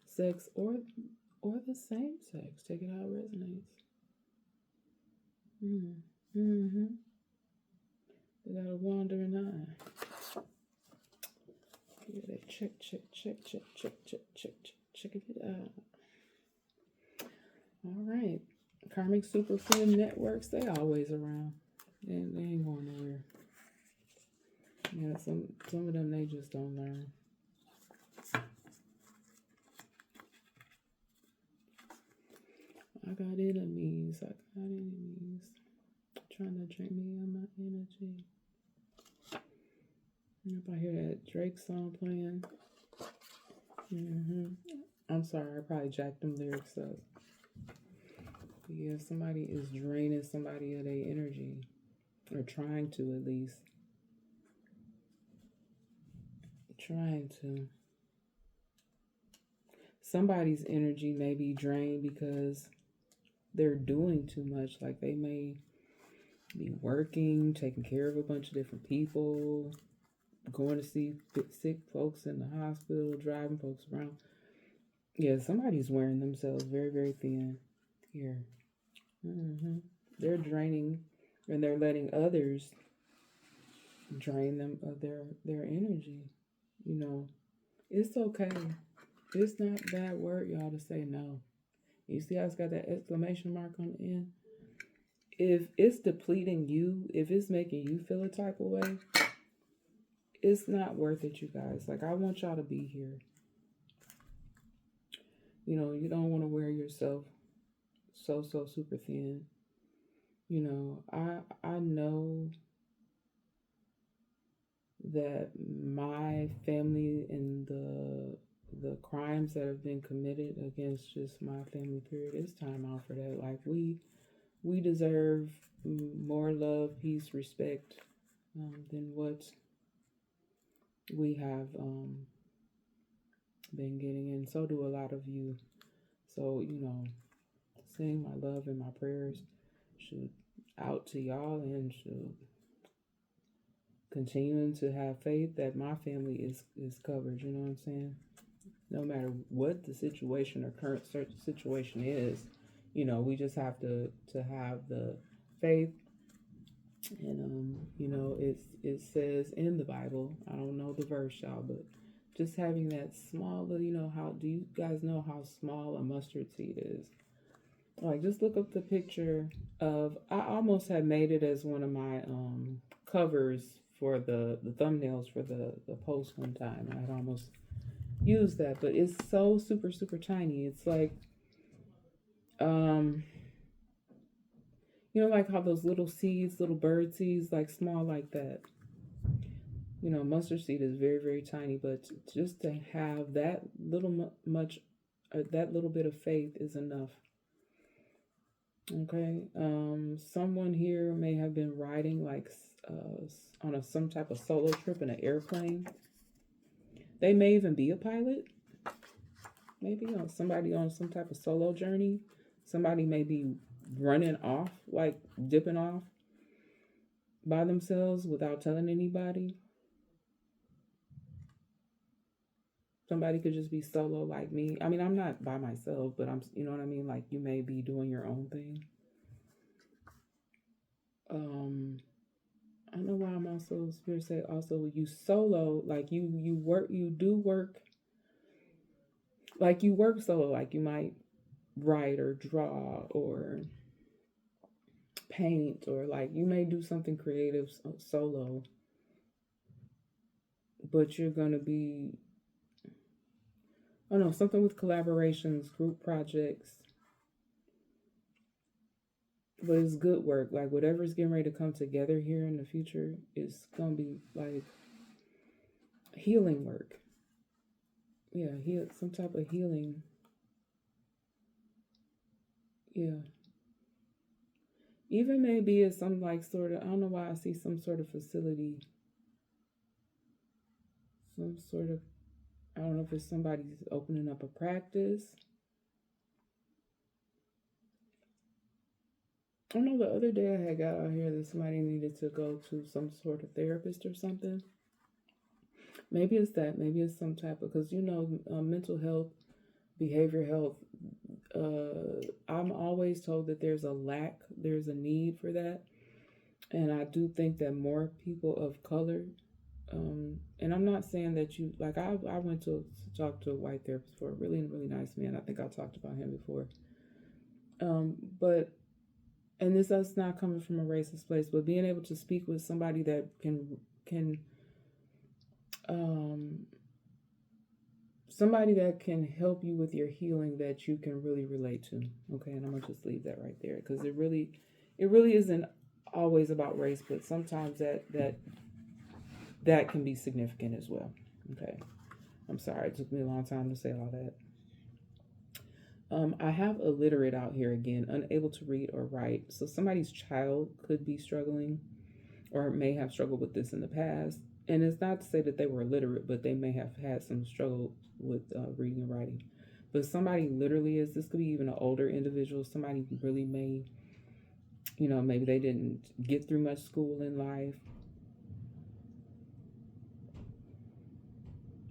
sex or the same sex. Take it how it resonates. They got a wandering eye. Yeah, they check it out. All right. Karmic Super Friend Networks, they always around. They ain't going nowhere. Yeah, some of them, they just don't learn. I got enemies. Trying to drain me of my energy. If I hear that Drake song playing. I'm sorry, I probably jacked them lyrics up. But yeah, somebody is draining somebody of their energy. Or trying to, at least. Trying to. Somebody's energy may be drained because they're doing too much. Like they may be working, taking care of a bunch of different people, going to see sick folks in the hospital, driving folks around. Yeah, somebody's wearing themselves very, very thin here. They're draining, and they're letting others drain them of their energy. You know, it's okay. It's not a bad word, y'all, to say no. You see how it's got that exclamation mark on the end? If it's depleting you, if it's making you feel a type of way, it's not worth it, you guys. Like, I want y'all to be here. You know, you don't want to wear yourself so super thin. You know, I know that my family and the crimes that have been committed against just my family, period, it's time out for that. Like, we deserve more love, peace, respect than what we have been getting, and so do a lot of you. So, you know, sending my love and my prayers should out to y'all, and should continuing to have faith that my family is covered. You know what I'm saying? No matter what the situation or current situation is, you know, we just have to have the faith. And you know, it says in the Bible, I don't know the verse, y'all, but just having that small little, you know, how do you guys know how small a mustard seed is? Like, just look up the picture of, I almost had made it as one of my covers for the thumbnails for the post one time. I had almost used that, but it's so super tiny. It's like you know, like how those little seeds, little bird seeds, like small like that. You know, mustard seed is very, very tiny, but just to have that little that little bit of faith is enough. Okay. Someone here may have been riding like on some type of solo trip in an airplane. They may even be a pilot. Maybe somebody on some type of solo journey. Somebody may be running off, like dipping off by themselves without telling anybody. Somebody could just be solo like me. I mean, I'm not by myself, but you know what I mean? Like, you may be doing your own thing. I don't know why I'm also spirit say also you solo, like you do work, like you work solo, like you might write or draw or paint, or like you may do something creative solo, but you're gonna be, I don't know, something with collaborations, group projects. But it's good work. Like, whatever's getting ready to come together here in the future is gonna be like healing work. Yeah, some type of healing. Yeah. Even maybe it's some like sort of, I don't know why I see some sort of facility. Some sort of, I don't know if it's somebody's opening up a practice. I know the other day I had got out here that somebody needed to go to some sort of therapist or something. Maybe it's that. Maybe it's some type of, because you know, mental health, behavior health, I'm always told that there's a need for that. And I do think that more people of color, and I'm not saying that you, like, I went to talk to a white therapist for a really, really nice man. I think I talked about him before. But, and this is not coming from a racist place, but being able to speak with somebody that can, um, somebody that can help you with your healing that you can really relate to. Okay. And I'm going to just leave that right there because it really isn't always about race, but sometimes that can be significant as well. Okay. I'm sorry, it took me a long time to say all that. I have illiterate out here again, unable to read or write. So somebody's child could be struggling or may have struggled with this in the past. And it's not to say that they were illiterate, but they may have had some struggle with reading and writing. But somebody literally is, this could be even an older individual. Somebody really may, maybe they didn't get through much school in life.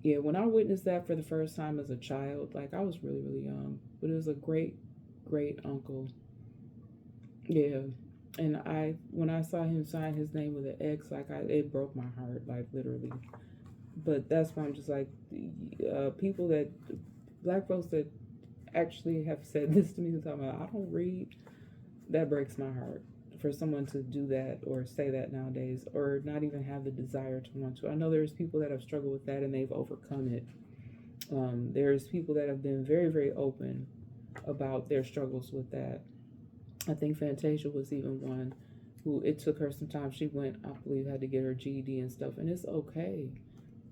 Yeah, when I witnessed that for the first time as a child, like I was really, really young, but it was a great, great uncle. Yeah. And when I saw him sign his name with an X, like it broke my heart, like literally. But that's why I'm just like, people that, black folks that actually have said this to me, the time I don't read, that breaks my heart. For someone to do that or say that nowadays, or not even have the desire to want to. I know there's people that have struggled with that and they've overcome it. There's people that have been very, very open about their struggles with that. I think Fantasia was even one who it took her some time. She went, I believe, had to get her GED and stuff, and it's okay.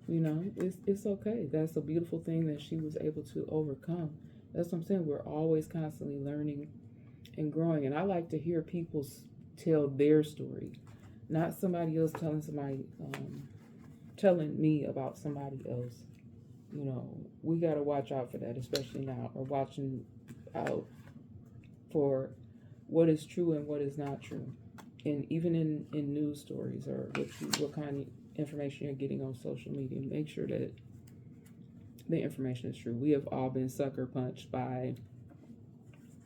It's okay. That's a beautiful thing that she was able to overcome. That's what I'm saying. We're always constantly learning and growing, and I like to hear people tell their story, not somebody else telling me about somebody else. We got to watch out for that, especially now, or watching out for what is true and what is not true. And even in news stories or what kind of information you're getting on social media, make sure that the information is true. We have all been sucker punched by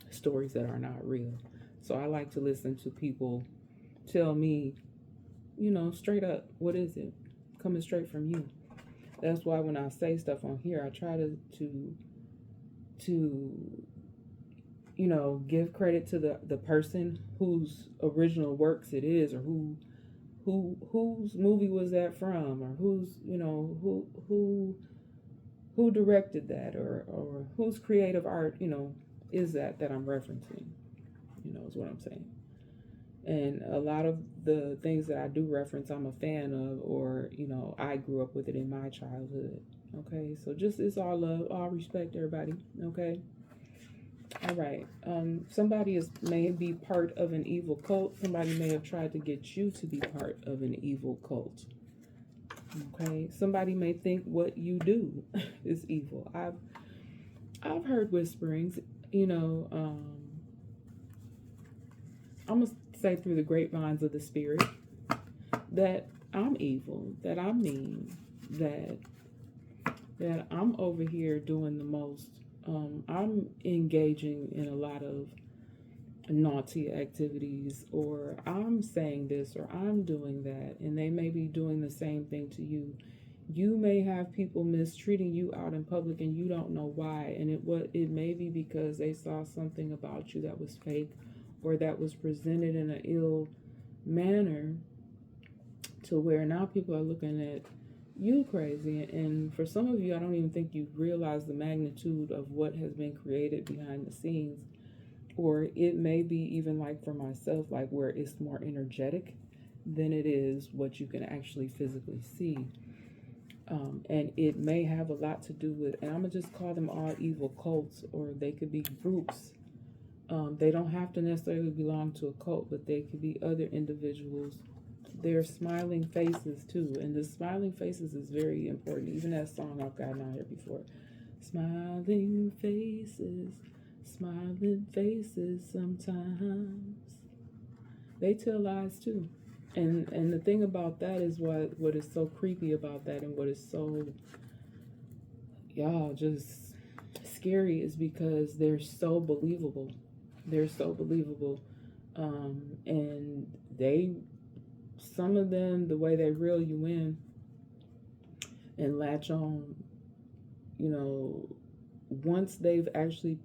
stories that are not real. So I like to listen to people tell me, straight up, what is it? Coming straight from you. That's why when I say stuff on here, I try to give credit to the person whose original works it is, or whose movie was that from, or who directed that, or whose creative art, is that I'm referencing, is what I'm saying. And a lot of the things that I do reference, I'm a fan of, or, I grew up with it in my childhood. Okay, so just, it's all love, all respect, everybody. Okay. All right. Somebody may be part of an evil cult. Somebody may have tried to get you to be part of an evil cult. Okay. Somebody may think what you do is evil. I've heard whisperings. I'm gonna say through the grapevines of the spirit that I'm evil, that I'm mean, that I'm over here doing the most. I'm engaging in a lot of naughty activities, or I'm saying this, or I'm doing that, and they may be doing the same thing to you. You may have people mistreating you out in public and you don't know why, and it may be because they saw something about you that was fake, or that was presented in an ill manner, to where now people are looking at you crazy. And for some of you, I don't even think you realize the magnitude of what has been created behind the scenes. Or it may be even like for myself, like where it's more energetic than it is what you can actually physically see. And it may have a lot to do with, and I'm gonna just call them all evil cults, or they could be groups. They don't have to necessarily belong to a cult, but they could be other individuals. They're smiling faces too, and the smiling faces is very important. Even that song I've gotten out here before, smiling faces. Smiling faces sometimes they tell lies too, and the thing about that is what is so creepy about that, and what is so, y'all, just scary, is because they're so believable. They're so believable, and they some of them, the way they reel you in and latch on, you know, once they've actually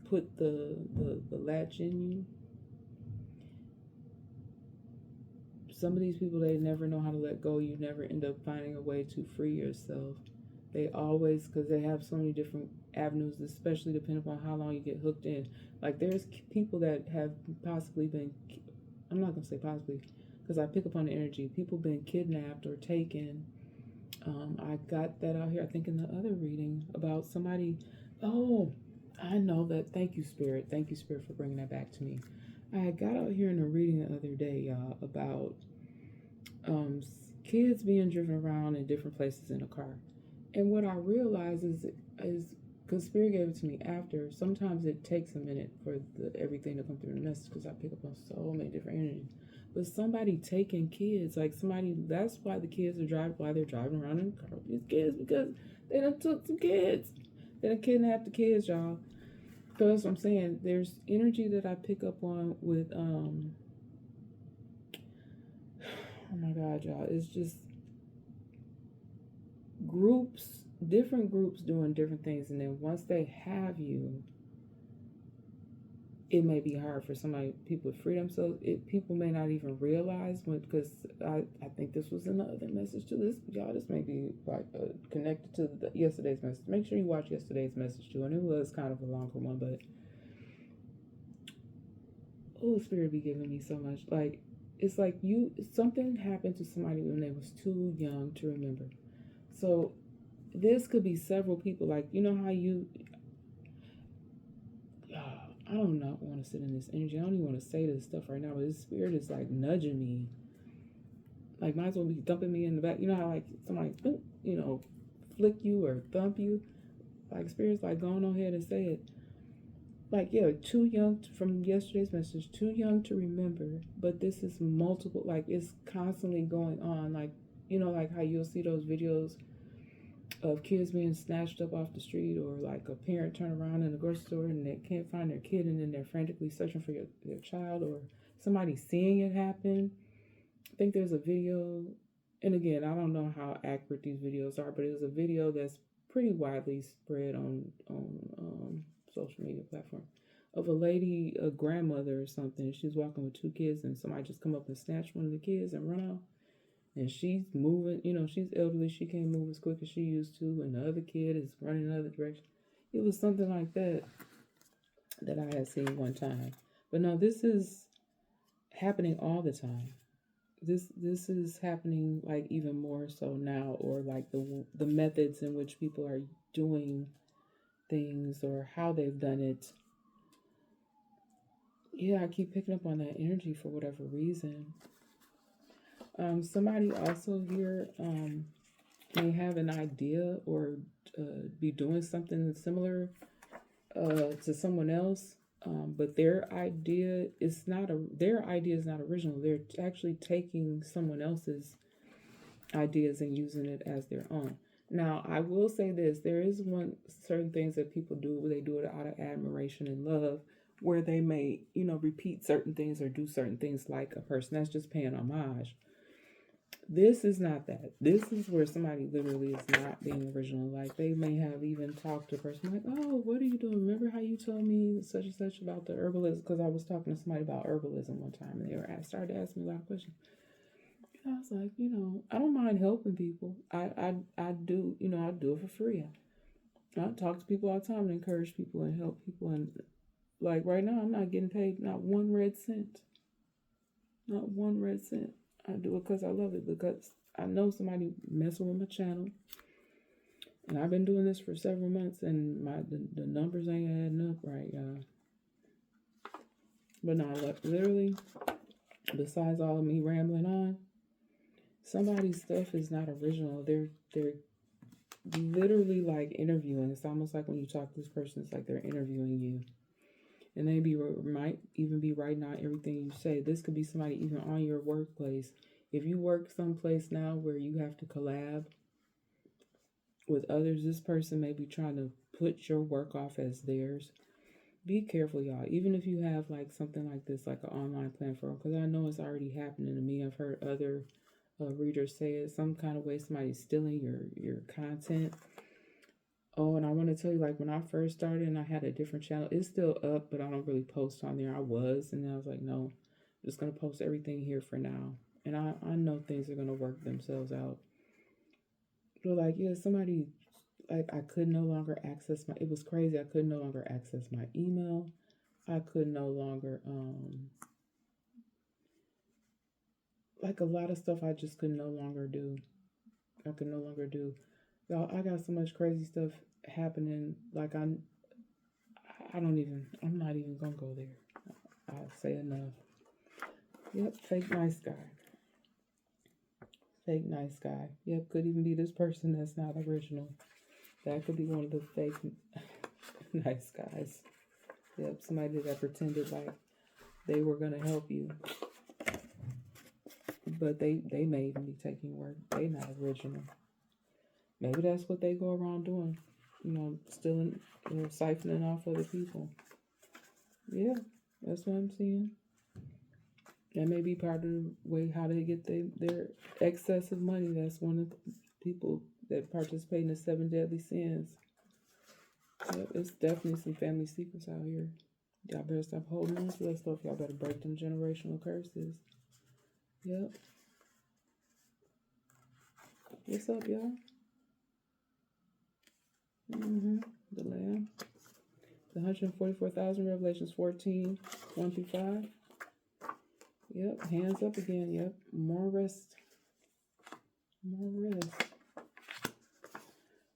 put the latch in you, some of these people, they never know how to let go. You never end up finding a way to free yourself. They always, because they have so many different avenues, especially depending upon how long you get hooked in. Like there's people that have possibly been, I'm not gonna say possibly, because I pick up on the energy. People been kidnapped or taken. I got that out here, I think in the other reading about somebody. Oh, I know that. Thank you, Spirit. Thank you, Spirit, for bringing that back to me. I got out here in a reading the other day, y'all, about um, kids being driven around in different places in a car. And what I realize is because Spirit gave it to me after. Sometimes it takes a minute for everything to come through the message because I pick up on so many different energies. But somebody taking kids, like somebody, that's why the kids are driving, why they're driving around in the car with these kids, because they done took some kids. They done kidnapped the kids, y'all. So that's what I'm saying. There's energy that I pick up on with oh my God, y'all. It's just groups, different groups doing different things, and then once they have you, it may be hard for people to free themselves. People may not even realize because I think this was in the other message to this, y'all. This may be like connected to yesterday's message. Make sure you watch yesterday's message too, and it was kind of a longer one, but oh, Spirit be giving me so much. Like it's like something happened to somebody when they was too young to remember. So this could be several people. Like you know how I don't not want to sit in this energy. I don't even want to say this stuff right now, but this Spirit is like nudging me. Like might as well be dumping me in the back. You know how like somebody, flick you or thump you. Like Spirit's like going on ahead and say it. Like yeah, too young from yesterday's message. Too young to remember, but this is multiple. Like it's constantly going on. Like like how you'll see those videos of kids being snatched up off the street, or like a parent turn around in the grocery store and they can't find their kid, and then they're frantically searching for their child, or somebody seeing it happen. I think there's a video, and again, I don't know how accurate these videos are, but it was a video that's pretty widely spread on social media platform of a lady, a grandmother or something. She's walking with two kids, and somebody just come up and snatch one of the kids and run off. And she's moving, she's elderly. She can't move as quick as she used to. And the other kid is running the other direction. It was something like that I had seen one time. But no, this is happening all the time. This is happening like even more so now, or like the methods in which people are doing things or how they've done it. Yeah, I keep picking up on that energy for whatever reason. Somebody also here may have an idea or be doing something similar to someone else, but their idea is not original. They're actually taking someone else's ideas and using it as their own. Now, I will say this: there is certain things that people do where they do it out of admiration and love, where they may repeat certain things or do certain things like a person that's just paying homage. This is not that. This is where somebody literally is not being original. Like they may have even talked to a person like, "Oh, what are you doing? Remember how you told me such and such about the herbalism?" Because I was talking to somebody about herbalism one time, and they started to ask me a lot of questions. And I was like, I don't mind helping people. I do. I do it for free. I talk to people all the time and encourage people and help people. And like right now, I'm not getting paid not one red cent. Not one red cent. I do it because I love it, because I know somebody messing with my channel, and I've been doing this for several months, and the numbers ain't adding up right, y'all. But no, literally, besides all of me rambling on, somebody's stuff is not original. They're literally like interviewing. It's almost like when you talk to this person, it's like they're interviewing you. And they might even be writing out everything you say. This could be somebody even on your workplace. If you work someplace now where you have to collab with others, this person may be trying to put your work off as theirs. be careful, y'all. Even if you have like something like this, like an online platform, because I know it's already happening to me. I've heard other readers say it some kind of way. Somebody's stealing your content. Oh, and I want to tell you, like when I first started and I had a different channel, it's still up, but I don't really post on there. I was, and then I was like, no, I'm just gonna post everything here for now. And I know things are gonna work themselves out. But like, yeah, somebody like I could no longer access my. It was crazy. I could no longer access my email. I could no longer like a lot of stuff I just could no longer do. I could no longer do. Y'all, I got so much crazy stuff happening. Like I'm not even gonna go there. I'll say enough. Yep, fake nice guy. Fake nice guy. Yep, could even be this person that's not original. That could be one of the fake nice guys. Yep, somebody that pretended like they were gonna help you. But they may even be taking work. They not original. Maybe that's what they go around doing. Stealing, siphoning off other people. Yeah, that's what I'm seeing. That may be part of the way how they get their excessive money. That's one of the people that participate in the 7 deadly sins. Yep, it's definitely some family secrets out here. Y'all better stop holding on to that stuff. Y'all better break them generational curses. Yep. What's up, y'all? The Lamb. The 144,000, Revelations 14, 1 through 5. Yep, hands up again. Yep, more rest. More rest.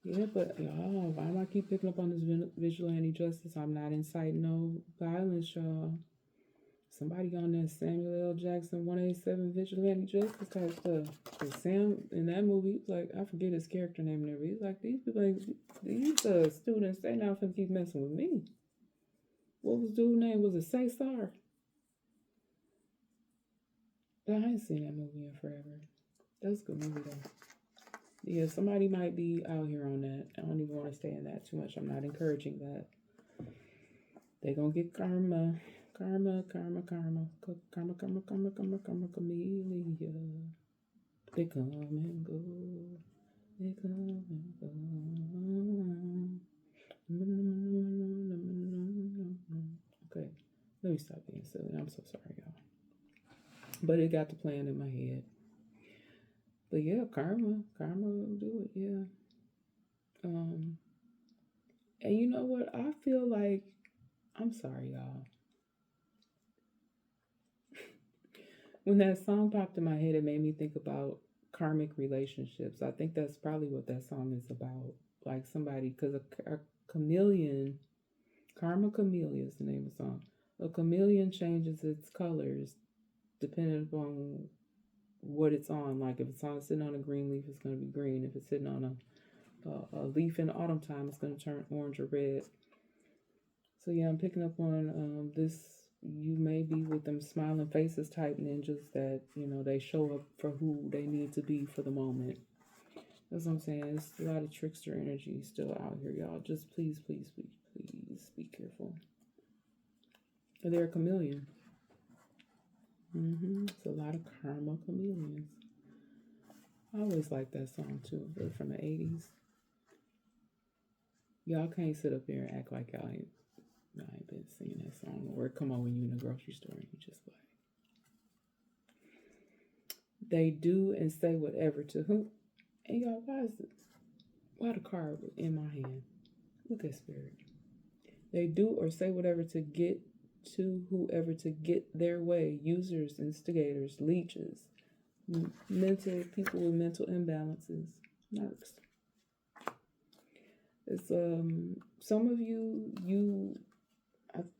Yeah, but y'all, why do I keep picking up on this vigilante justice? I'm not inciting no violence, y'all. Somebody on that Samuel L. Jackson 187 vigilante justice type stuff. Cause Sam in that movie, he was like, I forget his character name and everything. He's like, these people, these students, they not finna keep messing with me. What was dude's name? Was it Cesar? I ain't seen that movie in forever. That's a good movie though. Yeah, somebody might be out here on that. I don't even want to stay in that too much. I'm not encouraging that. They gonna get karma. Karma, karma, karma. Karma, karma, karma, karma, karma, camellia. They come and go. They come and go. Okay, let me stop being silly. I'm so sorry, y'all. But it got the plan in my head. But yeah, karma will do it. Yeah. And you know what? I feel like, I'm sorry, y'all. When that song popped in my head, it made me think about karmic relationships. I think that's probably what that song is about. Like somebody, because a chameleon, Karma Camellia is the name of the song. A chameleon changes its colors depending upon what it's on. Like if it's sitting on a green leaf, it's going to be green. If it's sitting on a leaf in autumn time, it's going to turn orange or red. So yeah, I'm picking up on this. You may be with them smiling faces type ninjas that, they show up for who they need to be for the moment. That's what I'm saying. It's a lot of trickster energy still out here, y'all. Just please, please, please, please be careful. They're a chameleon. It's a lot of karma chameleons. I always like that song too. They're from the 80s. Y'all can't sit up there and act like y'all ain't been singing that song. Or come on when you in the grocery store and you just like. They do and say whatever to whom. And y'all, why the card in my hand? Look at Spirit. They do or say whatever to get to whoever to get their way. Users, instigators, leeches, people with mental imbalances, narcs. It's some of you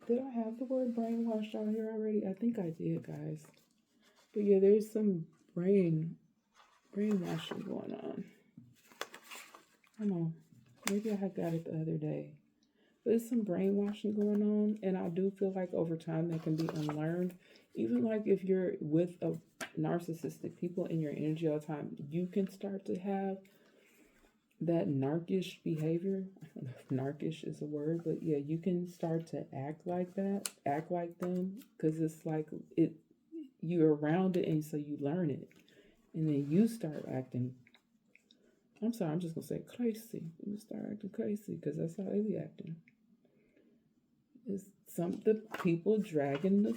did I have the word brainwashed out here already? I think I did, guys. But yeah, there's some brainwashing going on. I don't know. Maybe I had got it the other day. But there's some brainwashing going on, and I do feel like over time that can be unlearned. Even like if you're with a narcissistic people in your energy all the time, you can start to have that narcish behavior. I don't know if narcish is a word, but yeah, you can start to act like that, act like them, because it's like it. You're around it, and so you learn it, and then you start acting. I'm sorry, I'm just gonna say crazy. You start acting crazy because that's how they be acting. It's some the people dragging the.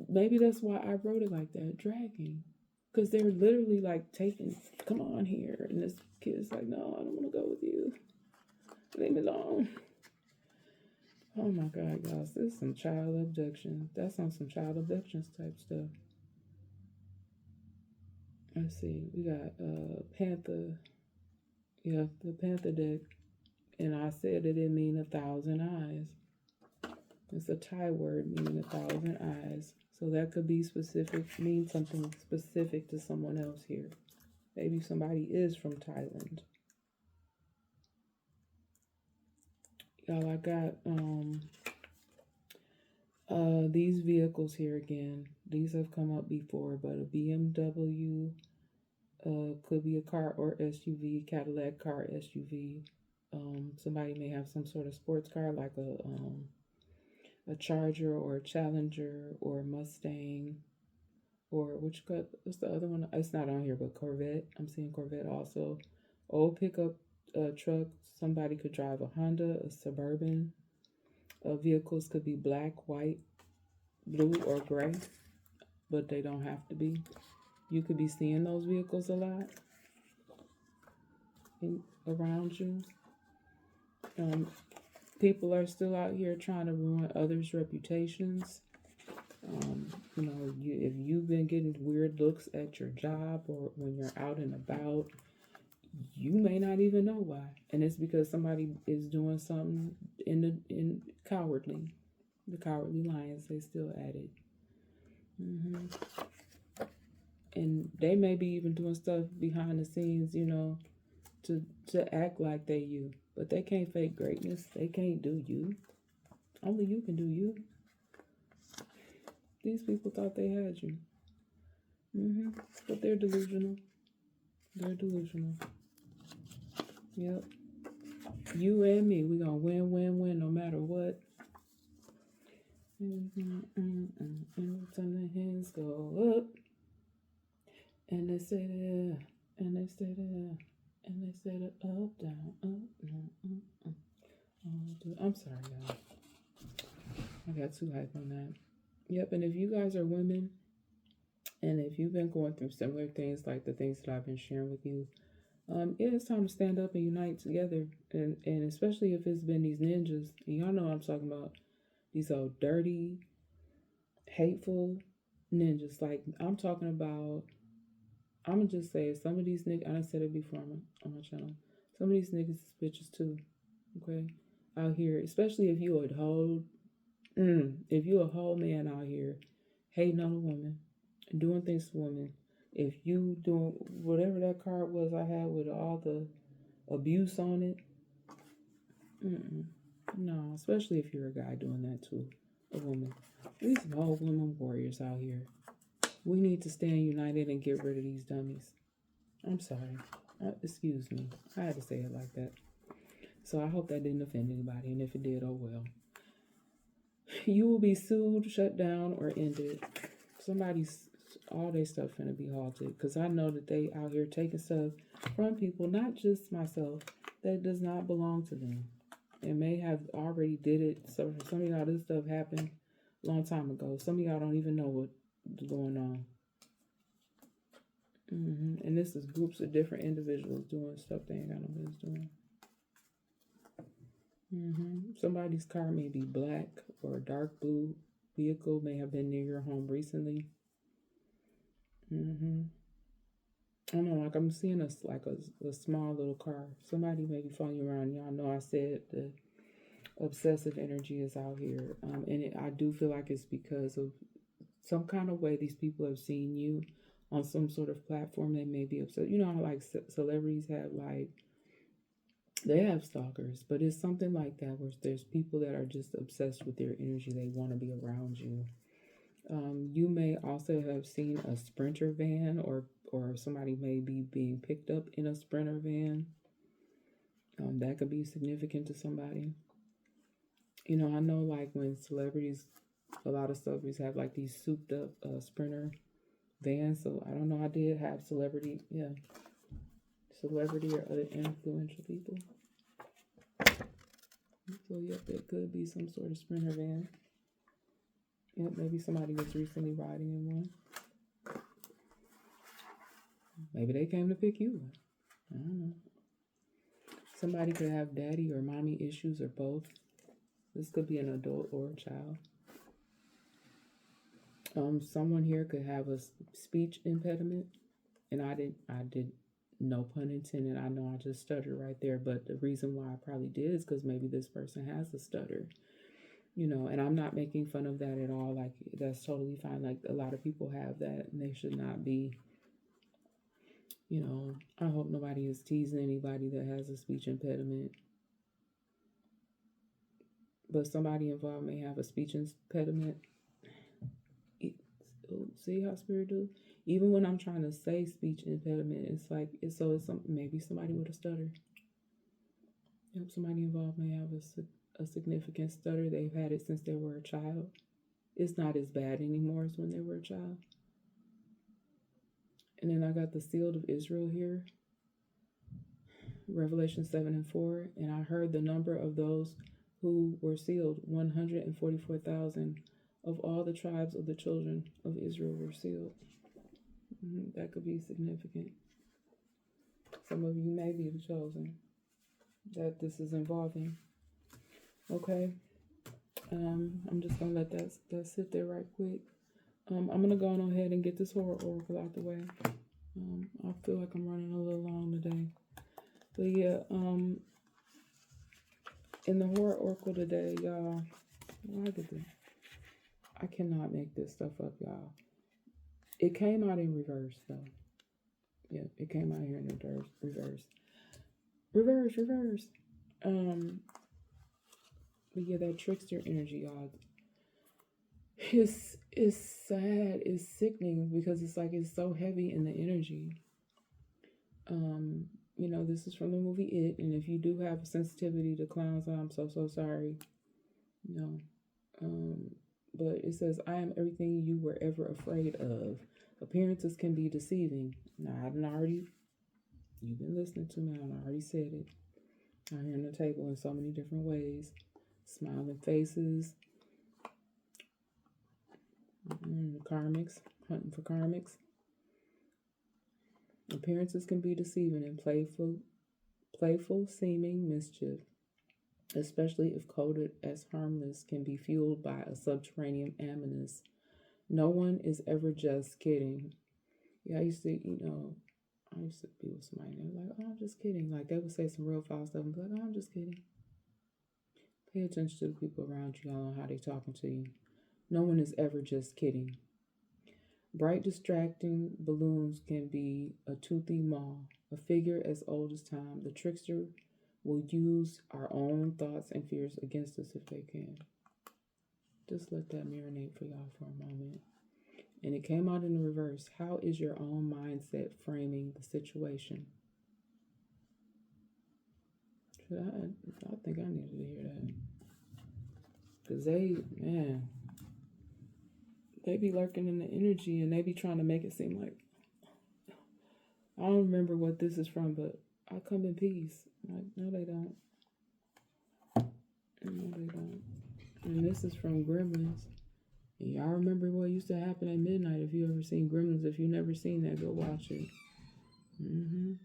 Maybe that's why I wrote it like that, dragging, because they're literally like taking. Come on here, and this kid's like, no, I don't want to go with you. Leave me alone. Oh my God, guys, this is some child abduction. That's on some child abductions type stuff. Let's see, we got Panther. Yeah, the Panther deck, and I said it didn't mean 1,000 eyes. It's a Thai word meaning 1,000 eyes. So that could be specific, mean something specific to someone else here. Maybe somebody is from Thailand. Y'all, I got these vehicles here again. These have come up before, but a BMW could be a car or SUV, Cadillac car, SUV. Somebody may have some sort of sports car like a Charger or a Challenger or a Mustang or what's the other one? It's not on here, but Corvette. I'm seeing Corvette also. Old pickup truck. Somebody could drive a Honda, a Suburban. Vehicles could be black, white, blue, or gray, but they don't have to be. You could be seeing those vehicles a lot around you. People are still out here trying to ruin others' reputations. If you've been getting weird looks at your job or when you're out and about, you may not even know why, and it's because somebody is doing something in cowardly. The cowardly lions, they still at it. And they may be even doing stuff behind the scenes, to act like they you, but they can't fake greatness. They can't do you. Only you can do you. These people thought they had you. But they're delusional. They're delusional. Yep. You and me, we gonna win, win, win, no matter what. Every time the hands go up, and they say that, and they say that, and they say that up, down, up, down, up. I'm sorry, y'all. I got too hype on that. Yep, and if you guys are women, and if you've been going through similar things like the things that I've been sharing with you, it's time to stand up and unite together. And especially if it's been these ninjas, and y'all know what I'm talking about, these old dirty, hateful ninjas. Like, I'm talking about, I'm gonna just say some of these niggas, I done said it before on my channel, some of these niggas is bitches too, okay? Out here, especially if you a whole man out here hating on a woman, doing things to women. If you doing whatever that card was I had with all the abuse on it, no, especially if you're a guy doing that to a woman. We some whole women warriors out here. We need to stand united and get rid of these dummies. I'm sorry. Excuse me. I had to say it like that. So I hope that didn't offend anybody, and if it did, oh well. You will be sued, shut down, or ended. All their stuff finna be halted, because I know that they out here taking stuff from people, not just myself, that does not belong to them. And may have already did it. So for some of y'all, this stuff happened a long time ago. Some of y'all don't even know what's going on. And this is groups of different individuals doing stuff they ain't got no business doing. Somebody's car may be black or dark blue. Vehicle may have been near your home recently. I don't know, like I'm seeing a small little car. Somebody may be following you around. Y'all know I said the obsessive energy is out here. And I do feel like it's because of some kind of way these people have seen you on some sort of platform. They may be upset. You know how like celebrities have they have stalkers, but it's something like that where there's people that are just obsessed with their energy. They want to be around you. You may also have seen a Sprinter van or or somebody may be being picked up in a Sprinter van. That could be significant to somebody. You know, I know like when celebrities, a lot of celebrities have like these souped up Sprinter vans. So I don't know. I did have celebrity or other influential people. So yep, it could be some sort of Sprinter van. Yep, maybe somebody was recently riding in one. Maybe they came to pick you up. I don't know. Somebody could have daddy or mommy issues or both. This could be an adult or a child. Someone here could have a speech impediment, and I did, no pun intended. I know I just stuttered right there, but the reason why I probably did is because maybe this person has a stutter, you know, and I'm not making fun of that at all. Like, that's totally fine. Like, a lot of people have that, and they should not be, you know. I hope nobody is teasing anybody that has a speech impediment. But somebody involved may have a speech impediment. See how spirit do? Even when I'm trying to say speech impediment, it's like it's maybe somebody with a stutter. Yep, somebody involved may have a significant stutter. They've had it since they were a child. It's not as bad anymore as when they were a child. And then I got the Shield of Israel here, Revelation 7:4, and I heard the number of those who were sealed, 144,000 of all the tribes of the children of Israel were sealed. That could be significant. Some of you may be the chosen that this is involving. Okay. I'm just gonna let that sit there right quick. I'm gonna go on ahead and get this horror oracle out the way. I feel like I'm running a little long today. But yeah, in the horror oracle today, y'all, I cannot make this stuff up, y'all. It came out in reverse, though. Yeah, it came out here in reverse. Reverse. But yeah, that trickster energy, y'all. It's sad. It's sickening because it's like it's so heavy in the energy. You know, this is from the movie It, and if you do have a sensitivity to clowns, I'm so sorry. You know, but it says, I am everything you were ever afraid of. Appearances can be deceiving. Now, you've been listening to me, and I already said it. Out here on the table in so many different ways. Smiling faces. Karmics. Hunting for karmics. Appearances can be deceiving and playful seeming mischief, especially if coded as harmless, can be fueled by a subterranean animus. No one is ever just kidding. Yeah, I used to be with somebody and they were like, oh, I'm just kidding. Like, they would say some real foul stuff and be like, oh, I'm just kidding. Pay attention to the people around you, y'all, and how they talking to you. No one is ever just kidding. Bright, distracting balloons can be a toothy maw, a figure as old as time. The trickster will use our own thoughts and fears against us if they can. Just let that marinate for y'all for a moment. And it came out in the reverse. How is your own mindset framing the situation? I think I needed to hear that. Because they be lurking in the energy and they be trying to make it seem like, I don't remember what this is from, but I come in peace. Like, no, they don't. No, they don't. And this is from Gremlins. And y'all remember what used to happen at midnight. If you ever seen Gremlins, if you never seen that, go watch it.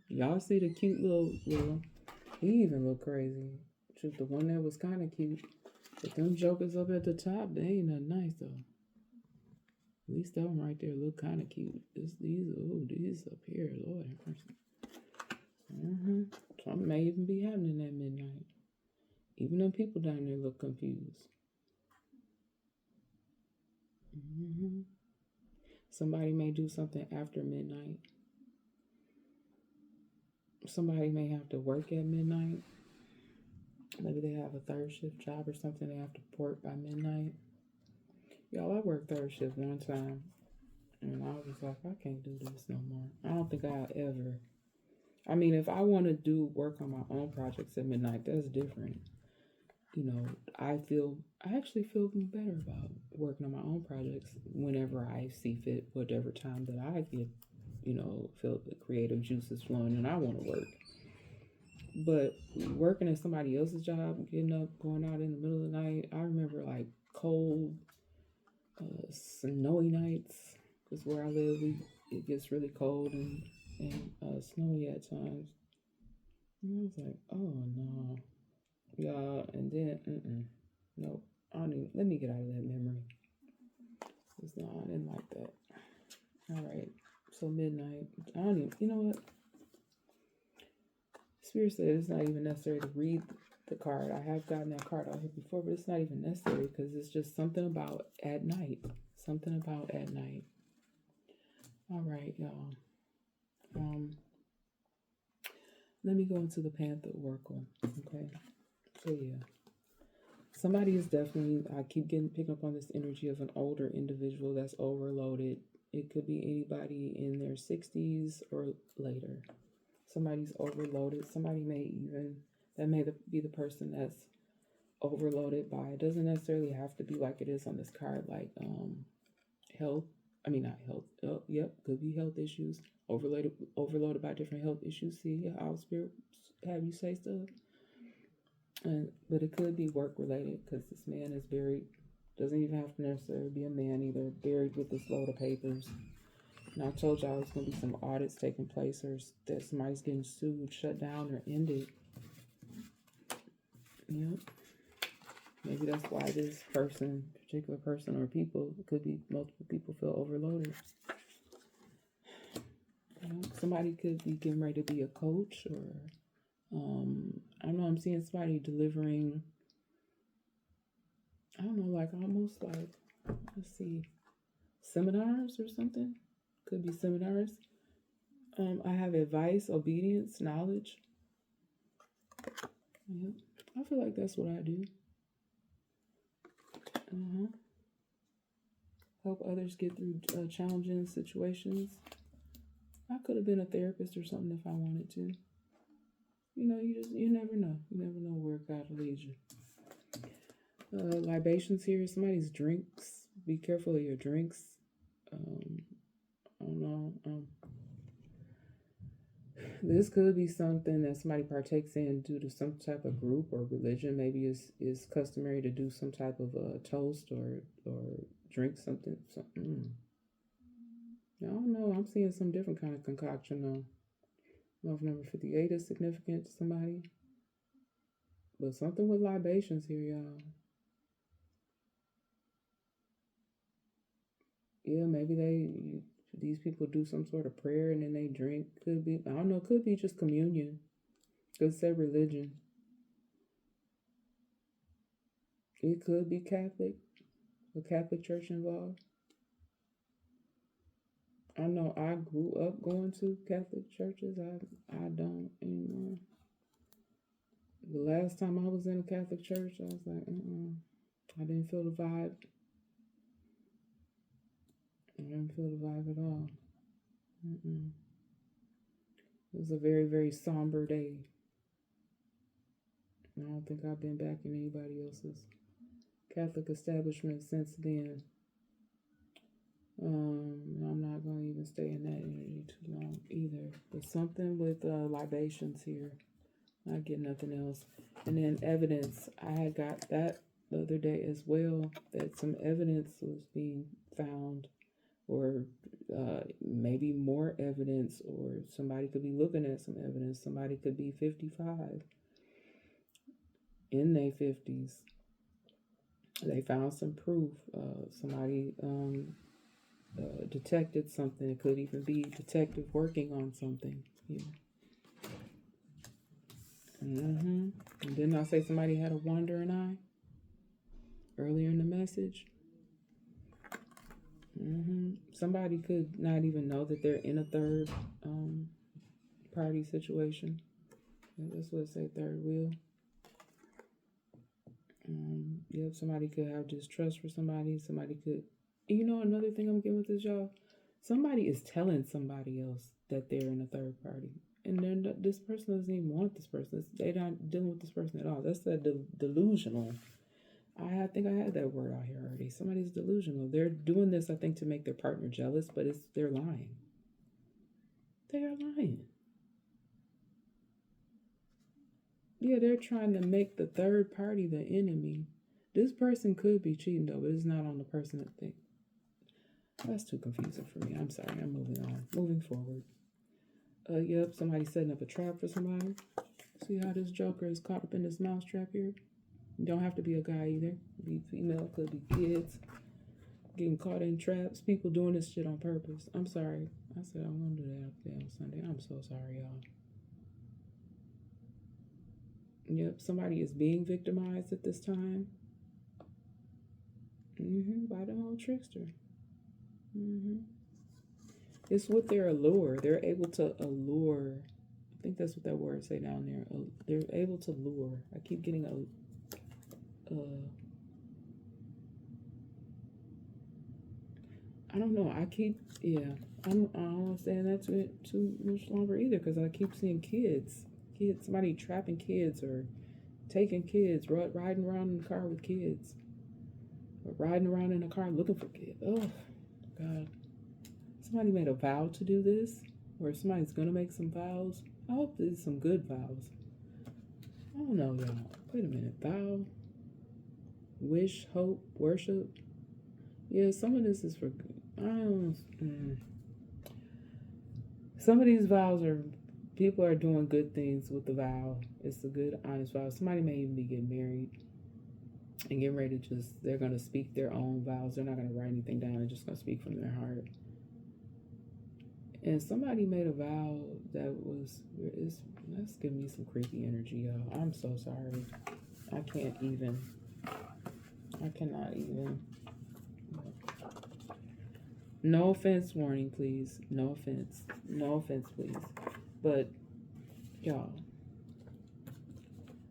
Y'all see the cute little, he even look crazy. Just the one that was kind of cute. But them jokers up at the top, they ain't nothing nice though. At least that one right there look kind of cute. These up here, Lord have mercy. Something may even be happening at midnight. Even them people down there look confused. Somebody may do something after midnight. Somebody may have to work at midnight. Maybe they have a third shift job or something. They have to report by midnight. Y'all, I worked third shift one time. And I was like, I can't do this no more. I don't think I'll ever. I mean, if I want to do work on my own projects at midnight, that's different. You know, I actually feel better about working on my own projects whenever I see fit, whatever time that I get, feel the creative juices flowing and I want to work. But working at somebody else's job, getting up, going out in the middle of the night, I remember like cold, snowy nights, because where I live, it gets really cold and snowy at times. And I was like, oh no, yeah, and then, nope, I don't even, let me get out of that memory. Cause no, I didn't like that. All right, so midnight. I don't even, you know what? Spirit said it's not even necessary to read the card. I have gotten that card out here before, but it's not even necessary because it's just something about at night. Something about at night. All right, y'all. Let me go into the Panther Oracle. Okay. So yeah. Somebody is definitely, I keep picking up on this energy of an older individual that's overloaded. It could be anybody in their 60s or later. Somebody's overloaded. Somebody that may be the person that's overloaded by, it doesn't necessarily have to be like it is on this card, like health. I mean, not health. Oh, yep, could be health issues. Overloaded by different health issues. See how spirits have you say stuff. But it could be work related because this man is buried. Doesn't even have to necessarily be a man either. Buried with this load of papers. And I told y'all it's going to be some audits taking place or that somebody's getting sued, shut down, or ended. Yep. Maybe that's why this particular person or people, it could be multiple people, feel overloaded. Somebody could be getting ready to be a coach or, I don't know, I'm seeing somebody delivering, I don't know, like almost like, let's see, seminars or something. Could be seminars. I have advice, obedience, knowledge. Yep. I feel like that's what I do. Help others get through challenging situations. I could have been a therapist or something if I wanted to. You know, you never know. You never know where God will lead you. Libations here. Somebody's drinks. Be careful of your drinks. I don't know. This could be something that somebody partakes in due to some type of group or religion. Maybe it's customary to do some type of toast or drink something. I don't know. I'm seeing some different kind of concoction though. I don't know if number 58 is significant to somebody. But something with libations here, y'all. Yeah, maybe these people do some sort of prayer and then they drink. Could be, I don't know, could be just communion. Could say religion. It could be Catholic, a Catholic church involved. I know I grew up going to Catholic churches. I don't anymore. The last time I was in a Catholic church, I was like, I didn't feel the vibe. I didn't feel the vibe at all. It was a very, very somber day. I don't think I've been back in anybody else's Catholic establishment since then. I'm not going to even stay in that energy too long either. But something with libations here. I get nothing else. And then evidence. I had got that the other day as well, that some evidence was being found, or maybe more evidence, or somebody could be looking at some evidence. Somebody could be 55 in their 50s. They found some proof. Somebody detected something. It could even be detective working on something. Yeah. And didn't I say somebody had a wandering eye earlier in the message? Somebody could not even know that they're in a third party situation. That's what it say, third wheel. Somebody could have distrust for somebody. Somebody could, another thing I'm getting with this, y'all. Somebody is telling somebody else that they're in a third party. And then this person doesn't even want this person. They're not dealing with this person at all. That's that delusional. I think I had that word out here already. Somebody's delusional. They're doing this, I think, to make their partner jealous, but they're lying. They are lying. Yeah, they're trying to make the third party the enemy. This person could be cheating though, but it's not on the person that they. That's too confusing for me. I'm sorry. I'm moving on. Moving forward. Yep, somebody setting up a trap for somebody. See how this joker is caught up in this mousetrap here? You don't have to be a guy either. Could be female, could be kids. Getting caught in traps. People doing this shit on purpose. I'm sorry. I said I'm gonna do that up there on Sunday. I'm so sorry, y'all. Yep, somebody is being victimized at this time. By the old trickster. It's with their allure. They're able to allure. I think that's what that word say down there. They're able to lure. I keep getting I don't know. I don't want to say that too much longer either because I keep seeing kids. Somebody trapping kids or taking kids, riding around in the car with kids. Or riding around in a car looking for kids. Oh, God. Somebody made a vow to do this, or somebody's going to make some vows. I hope there's some good vows. I don't know, y'all. Wait a minute. Vow, wish, hope, worship. Yeah, some of this is for, some of these vows are, people are doing good things with the vow. It's a good, honest vow. Somebody may even be getting married and getting ready to they're going to speak their own vows. They're not going to write anything down. They're just going to speak from their heart. And somebody made a vow that's giving me some creepy energy, y'all. I'm so sorry. I cannot even. No offense warning, please. No offense, please. But, y'all,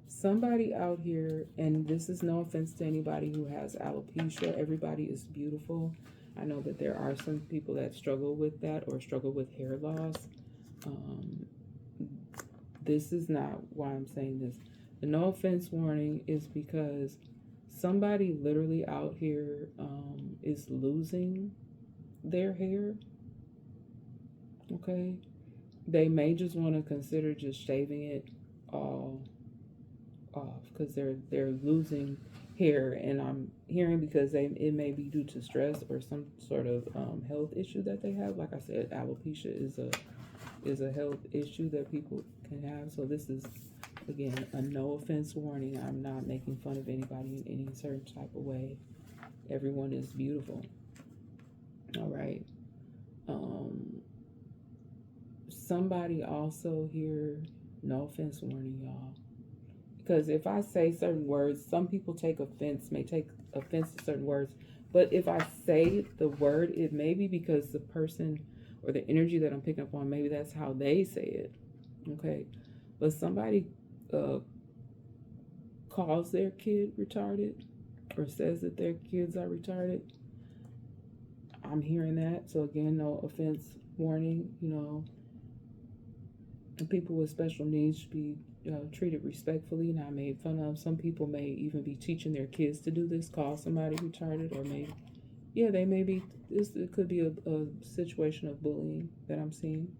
somebody out here, and this is no offense to anybody who has alopecia. Everybody is beautiful. I know that there are some people that struggle with that or struggle with hair loss. This is not why I'm saying this. The no offense warning is because somebody literally out here is losing their hair. Okay? They may just want to consider just shaving it all off because they're losing hair, and I'm hearing because it may be due to stress or some sort of health issue that they have. Like I said, alopecia is a health issue that people can have. So this is, again, a no offense warning. I'm not making fun of anybody in any certain type of way. Everyone is beautiful. All right. Somebody also here, no offense warning, y'all. Because if I say certain words, some people may take offense to certain words. But if I say the word, it may be because the person or the energy that I'm picking up on, maybe that's how they say it. Okay. But somebody calls their kid retarded or says that their kids are retarded. I'm hearing that. So again, no offense warning, and people with special needs should be treated respectfully, not made fun of. Some people may even be teaching their kids to do this, call somebody retarded, or they may be, it could be a situation of bullying that I'm seeing.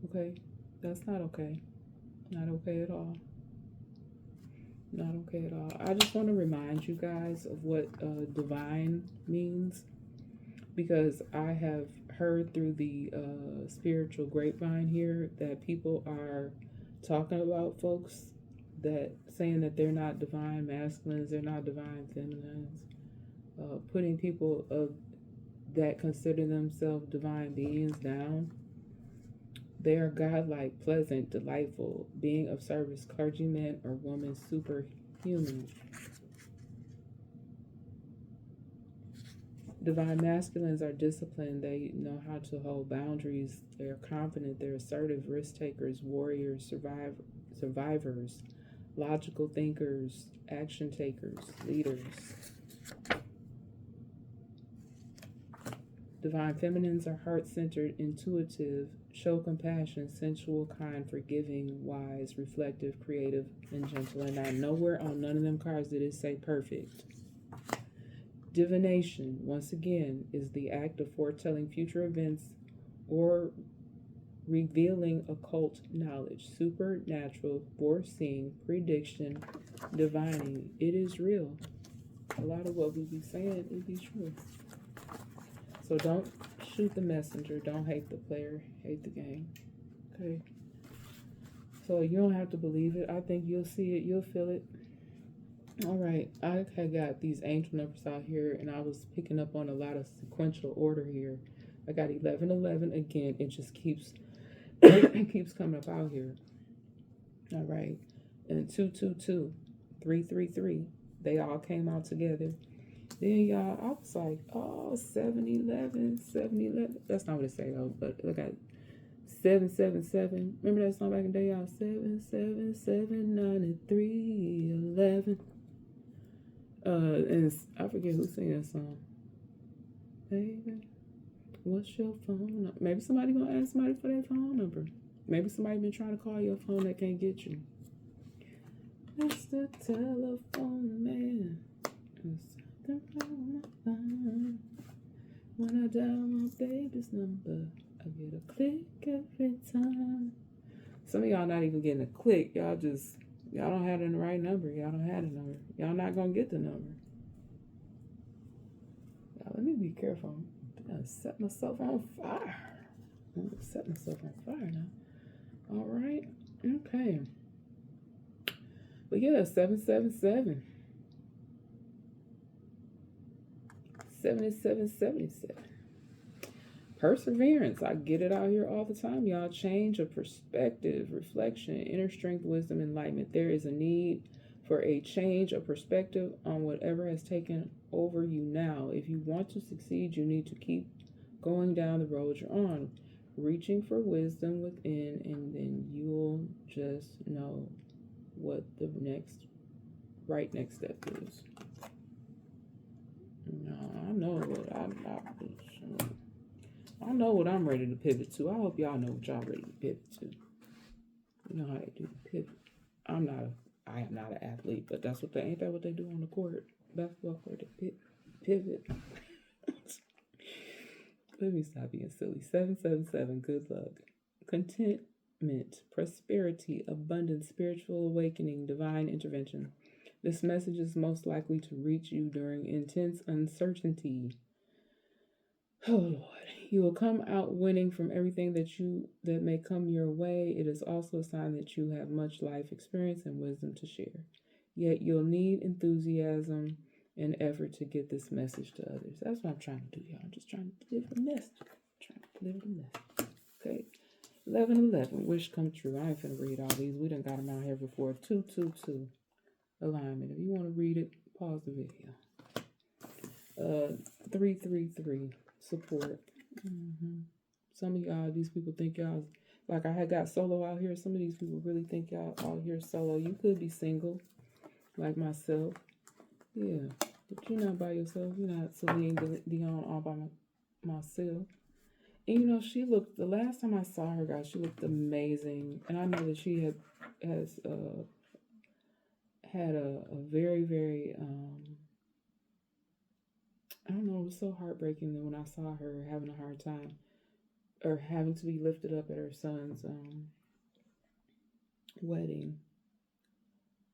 Okay? That's not okay. Not okay at all. Not okay at all. I just want to remind you guys of what divine means, because I have heard through the spiritual grapevine here that people are talking about folks that saying that they're not divine masculines, they're not divine feminines, putting people that consider themselves divine beings down. They are godlike, pleasant, delightful, being of service, clergyman or woman, superhuman. Divine masculines are disciplined. They know how to hold boundaries. They're confident. They're assertive, risk takers, warriors, survivors, logical thinkers, action takers, leaders. Divine feminines are heart-centered, intuitive, show compassion, sensual, kind, forgiving, wise, reflective, creative, and gentle. And now nowhere on none of them cards did it say perfect. Divination, once again, is the act of foretelling future events or revealing occult knowledge. Supernatural, foreseeing, prediction, divining. It is real. A lot of what we be saying, it be true. So don't shoot the messenger. Don't hate the player. Hate the game. Okay. So you don't have to believe it. I think you'll see it. You'll feel it. All right. I got these angel numbers out here, and I was picking up on a lot of sequential order here. I got 1111 again. It just keeps it keeps coming up out here. All right. And 222, 333. They all came out together. Then y'all, I was like, oh, 711, 711. That's not what it say though, but look at 777. Remember that song back in the day, y'all? 777, 9311. And I forget who sang that song. Baby, what's your phone number? Maybe somebody gonna ask somebody for their phone number. Maybe somebody been trying to call your phone that can't get you. Mr. Telephone Man. When I dial my baby's number, I get a click every time. Some of y'all not even getting a click. Y'all don't have the right number. Y'all don't have the number. Y'all not gonna get the number. Y'all, let me be careful. I'm gonna set myself on fire. I'm gonna set myself on fire now. All right. Okay. But yeah, 777. 7777. Perseverance. I get it out here all the time, y'all. Change of perspective, reflection, inner strength, wisdom, enlightenment. There is a need for a change of perspective on whatever has taken over you now. If you want to succeed, you need to keep going down the road you're on, reaching for wisdom within, and then you'll just know what the next step is. No, I know what I'm ready to pivot to. I hope y'all know what y'all ready to pivot to. You know how they do the pivot. I am not an athlete, but ain't that what they do on the court? Basketball court, they pivot. Let me stop being silly. 777, good luck. Contentment, prosperity, abundance, spiritual awakening, divine intervention. This message is most likely to reach you during intense uncertainty. Oh Lord, you will come out winning from everything that may come your way. It is also a sign that you have much life experience and wisdom to share. Yet you'll need enthusiasm and effort to get this message to others. That's what I'm trying to do, y'all. I'm just trying to deliver the message. Okay. 1111, wish come true. I ain't finna read all these. We done got them out here before. 222. Alignment. If you want to read it, pause the video. 333, support. Some of y'all, these people think y'all, like I had got solo out here. Some of these people really think y'all out here solo. You could be single, like myself. Yeah, but you're not by yourself. You're not Celine Dion all by myself. And you know, the last time I saw her, guys, she looked amazing. And I know that she has had a very, very, I don't know, it was so heartbreaking that when I saw her having a hard time or having to be lifted up at her son's wedding.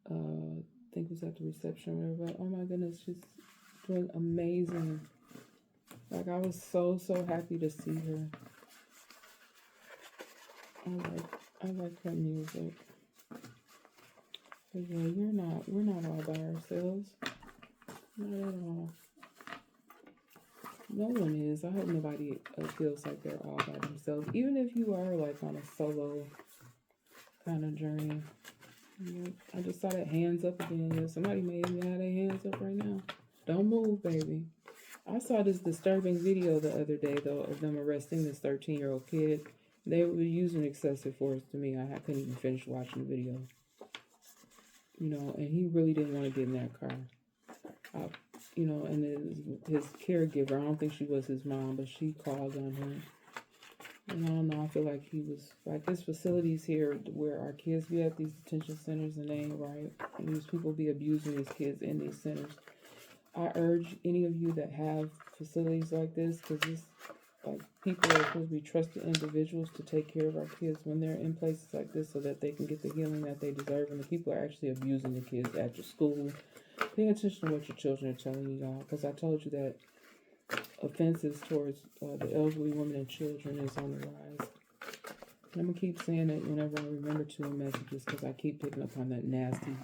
I think it was at the reception or whatever. Oh my goodness, she's doing amazing. Like, I was so happy to see her. I like her music. But yeah, we're not all by ourselves. Not at all. No one is. I hope nobody feels like they're all by themselves. Even if you are like on a solo kind of journey. I just saw that hands up again. Yeah, somebody may even have their hands up right now. Don't move, baby. I saw this disturbing video the other day, though, of them arresting this 13-year-old kid. They were using excessive force to me. I couldn't even finish watching the video. You know, and he really didn't want to get in that car. and his caregiver, I don't think she was his mom, but she called on him. And I don't know, I feel like he was, like, there's facilities here where our kids be at these detention centers and they ain't right. And these people be abusing these kids in these centers. I urge any of you that have facilities like this, because this, like, people are supposed to be trusted individuals to take care of our kids when they're in places like this so that they can get the healing that they deserve. And the people are actually abusing the kids at your school. Pay attention to what your children are telling you, y'all, because I told you that offenses towards the elderly, women, and children is on the rise. I'm going to keep saying it whenever I remember to in messages, because I keep picking up on that nasty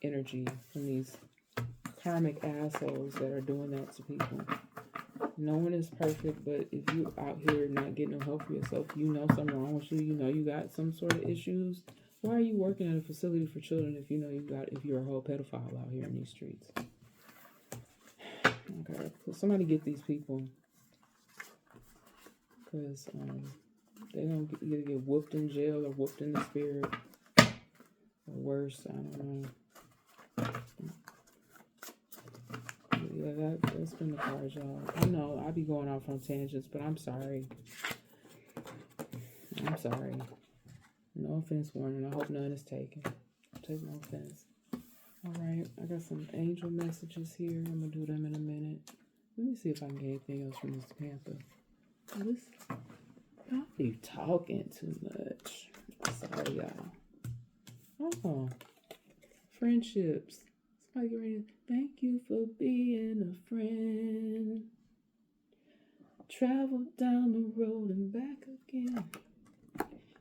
energy from these karmic assholes that are doing that to people. No one is perfect, but if you out here not getting no help for yourself, you know something wrong with you, you got some sort of issues, why are you working at a facility for children if if you're a whole pedophile out here in these streets? Okay, somebody get these people, because they don't either get whooped in jail or whooped in the spirit, or worse, I don't know. Yeah, that's been the cards, y'all. I know I be going off on tangents, but I'm sorry. No offense, warning. I hope none is taken. Take no offense. All right, I got some angel messages here. I'm gonna do them in a minute. Let me see if I can get anything else from Mr. Panther. Y'all be talking too much. Sorry, y'all. Oh, friendships. Somebody get ready. Thank you for being a friend. Travel down the road and back again.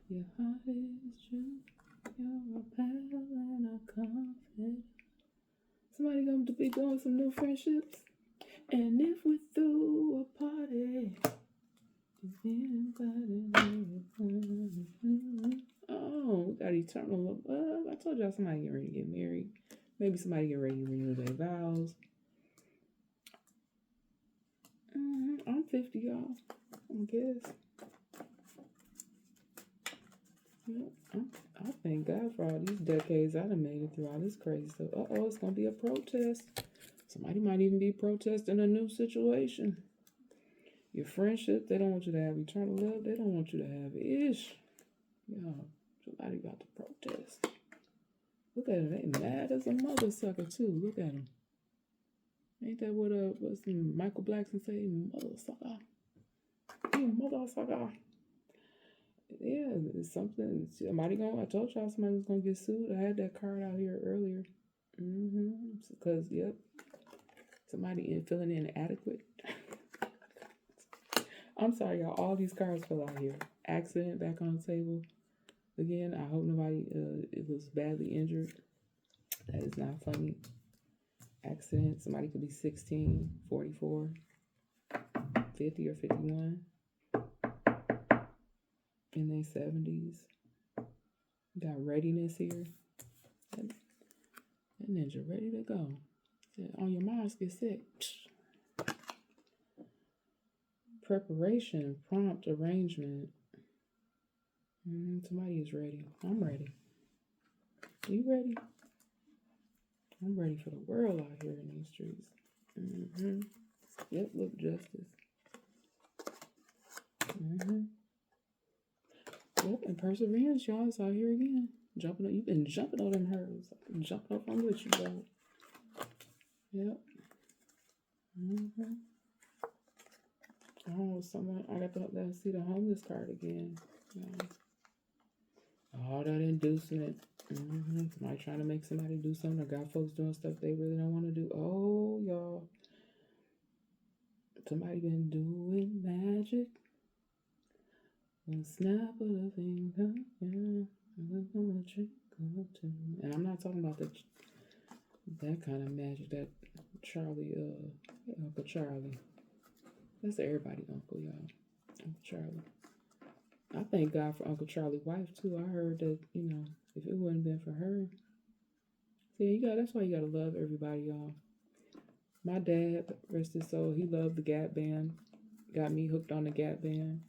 Your heart is true. You're a pal and a confidant. Somebody going to be doing some new friendships. And if we threw a party, oh, we got eternal love. I told y'all somebody get ready to get married. Maybe somebody get ready to renew their vows. I'm 50, y'all. I guess. I thank God for all these decades I done made it through all this crazy stuff. It's going to be a protest. Somebody might even be protesting a new situation. Your friendship, they don't want you to have eternal love. They don't want you to have ish. Y'all, somebody about to protest. Look at them. They mad as a mother sucker, too. Look at them. Ain't that what's Michael Blackson say? Mother sucker. Mother sucker. Yeah, it's something. I told y'all somebody was going to get sued. I had that card out here earlier. Because, yep. Somebody feeling inadequate. I'm sorry, y'all. All these cards fell out here. Accident back on the table. Again, I hope nobody it was badly injured. That is not funny. Accident. Somebody could be 16, 44, 50, or 51. In their 70s. Got readiness here. That ninja ready to go. On your minds, get set. Preparation, prompt, arrangement. Somebody is ready. I'm ready. You ready? I'm ready for the world out here in these streets. Yep, look, justice. Yep, and perseverance, y'all. It's out here again. Jumping up. You've been jumping on them hurdles. I've been jumping up on with you, bro. Yep. Oh, I got to see the homeless card again. Yeah. All that inducement. Somebody trying to make somebody do something. I got folks doing stuff they really don't want to do. Oh, y'all. Somebody been doing magic. One snap of the finger. Yeah. And I'm not talking about that kind of magic. That Uncle Charlie. That's everybody uncle, y'all. Uncle Charlie. I thank God for Uncle Charlie's wife, too. I heard that, if it wouldn't have been for her. See, that's why you gotta love everybody, y'all. My dad, rest his soul, he loved the Gap Band. Got me hooked on the Gap Band.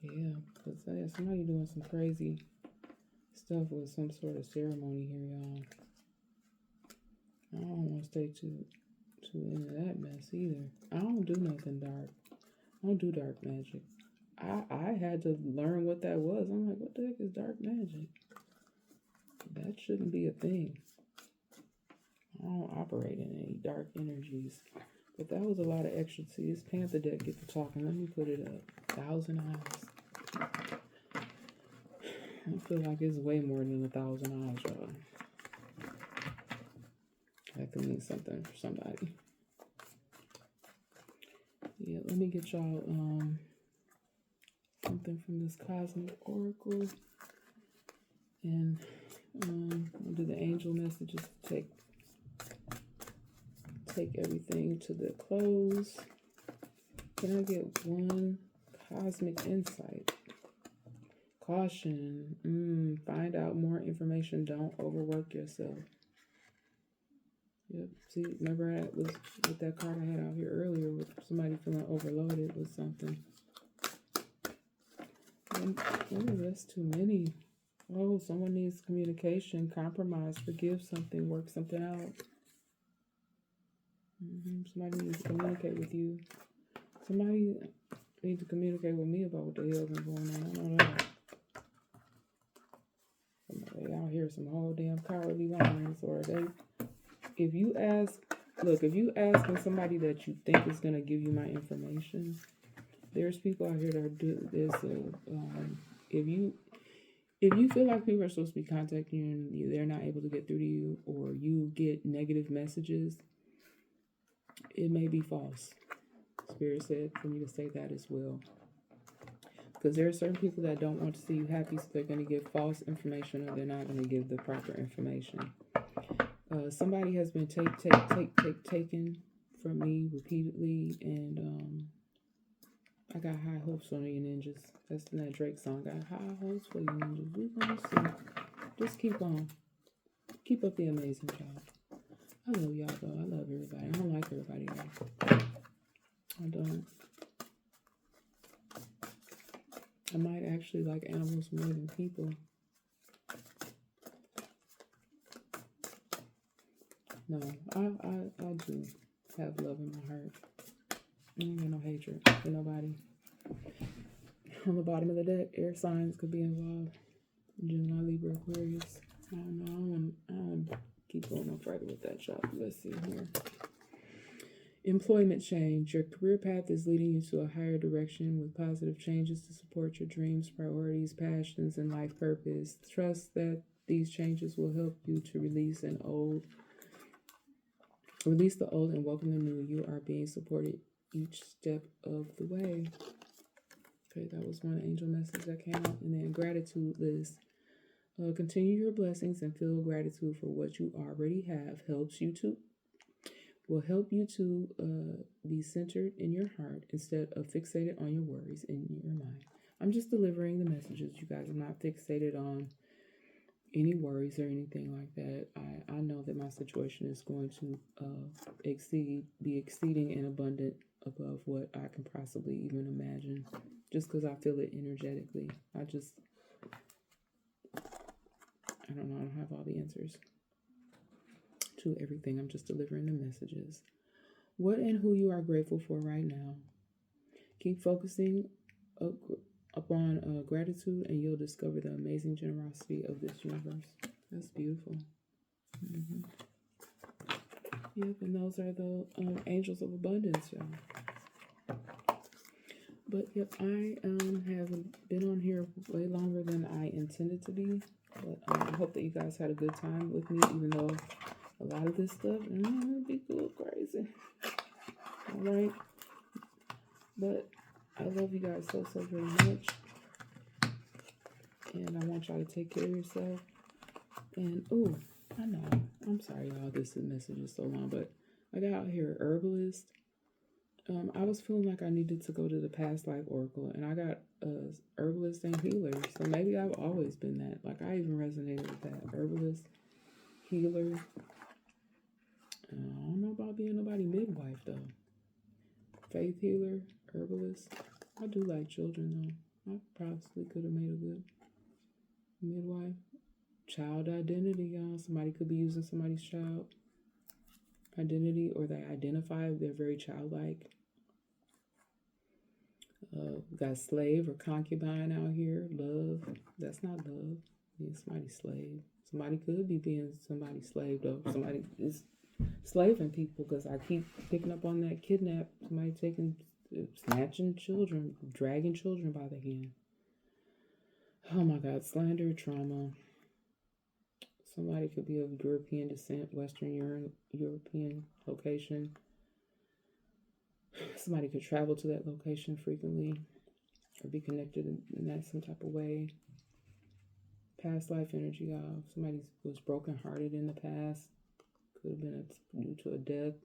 Yeah, because somebody doing some crazy stuff with some sort of ceremony here, y'all. I don't want to stay too into that mess either. I don't do nothing dark. I don't do dark magic. I had to learn what that was. I'm like, what the heck is dark magic? That shouldn't be a thing. I don't operate in any dark energies. But that was a lot of extra. See, this Panther deck get to talking. Let me put it up. 1,000 eyes. I feel like it's way more than 1,000 eyes, y'all. That could mean something for somebody. Yeah, let me get y'all something from this Cosmic Oracle. And we'll do the angel messages to take everything to the close. Can I get one cosmic insight? Caution. Find out more information. Don't overwork yourself. Yep. See, remember I was with that card I had out here earlier with somebody feeling overloaded with something. That's too many. Oh, someone needs communication, compromise, forgive something, work something out. Somebody needs to communicate with you. Somebody needs to communicate with me about what the hell's been going on. I know that. Somebody out here, some whole damn cowardly lions, or if you asking somebody that you think is gonna give you my information, there's people out here that do this. If you feel like people are supposed to be contacting you, they're not able to get through to you, or you get negative messages, it may be false. Spirit said for me to say that as well. Because there are certain people that don't want to see you happy, so they're going to give false information, or they're not going to give the proper information. Somebody has been taken from me repeatedly, and I got high hopes on you ninjas. That's in that Drake song. Got high hopes for you ninjas. We gonna see. Just keep on. Keep up the amazing job. I love y'all though. I love everybody. I don't like everybody though. I don't. I might actually like animals more than people. No, I do have love in my heart. I ain't got no hatred for nobody. On the bottom of the deck, air signs could be involved. Gemini, Libra, Aquarius. I don't know. I don't keep going no further with that, y'all. Let's see here. Employment change. Your career path is leading you to a higher direction with positive changes to support your dreams, priorities, passions, and life purpose. Trust that these changes will help you to release the old and welcome the new. You are being supported each step of the way. Okay, that was one angel message that came out. And then gratitude list. Continue your blessings and feel gratitude for what you already have. Will help you to be centered in your heart instead of fixated on your worries in your mind. I'm just delivering the messages, you guys. I'm not fixated on any worries or anything like that. I know that my situation is going to be exceeding and abundant above what I can possibly even imagine, just because I feel it energetically. I don't know. I don't have all the answers to everything. I'm just delivering the messages. What and who you are grateful for right now. Keep focusing upon gratitude, and you'll discover the amazing generosity of this universe. That's beautiful. Yep, and those are the angels of abundance, y'all. But yep, I have been on here way longer than I intended to be. But I hope that you guys had a good time with me, even though a lot of this stuff be a little crazy. All right, but I love you guys so very much, and I want y'all to take care of yourself. And I know, I'm sorry y'all, this message is so long, but I got out here herbalist. I was feeling like I needed to go to the past life oracle, and I got a herbalist and healer. So maybe I've always been that. Like, I even resonated with that. Herbalist, healer. I don't know about being nobody midwife though. Faith healer, herbalist. I do like children though. I probably could have made a good midwife. Child identity, y'all. Somebody could be using somebody's child. identity, or they identify. They're very childlike. Got slave or concubine out here. Love. That's not love. Being somebody's slave. Somebody could be being somebody's slave, though. Somebody is slaving people, because I keep picking up on that kidnap. Somebody snatching children, dragging children by the hand. Oh my God, slander, trauma. Somebody could be of European descent, Western European location. Somebody could travel to that location frequently or be connected in that some type of way. Past life energy, y'all. Somebody was brokenhearted in the past. Could have been due to a death.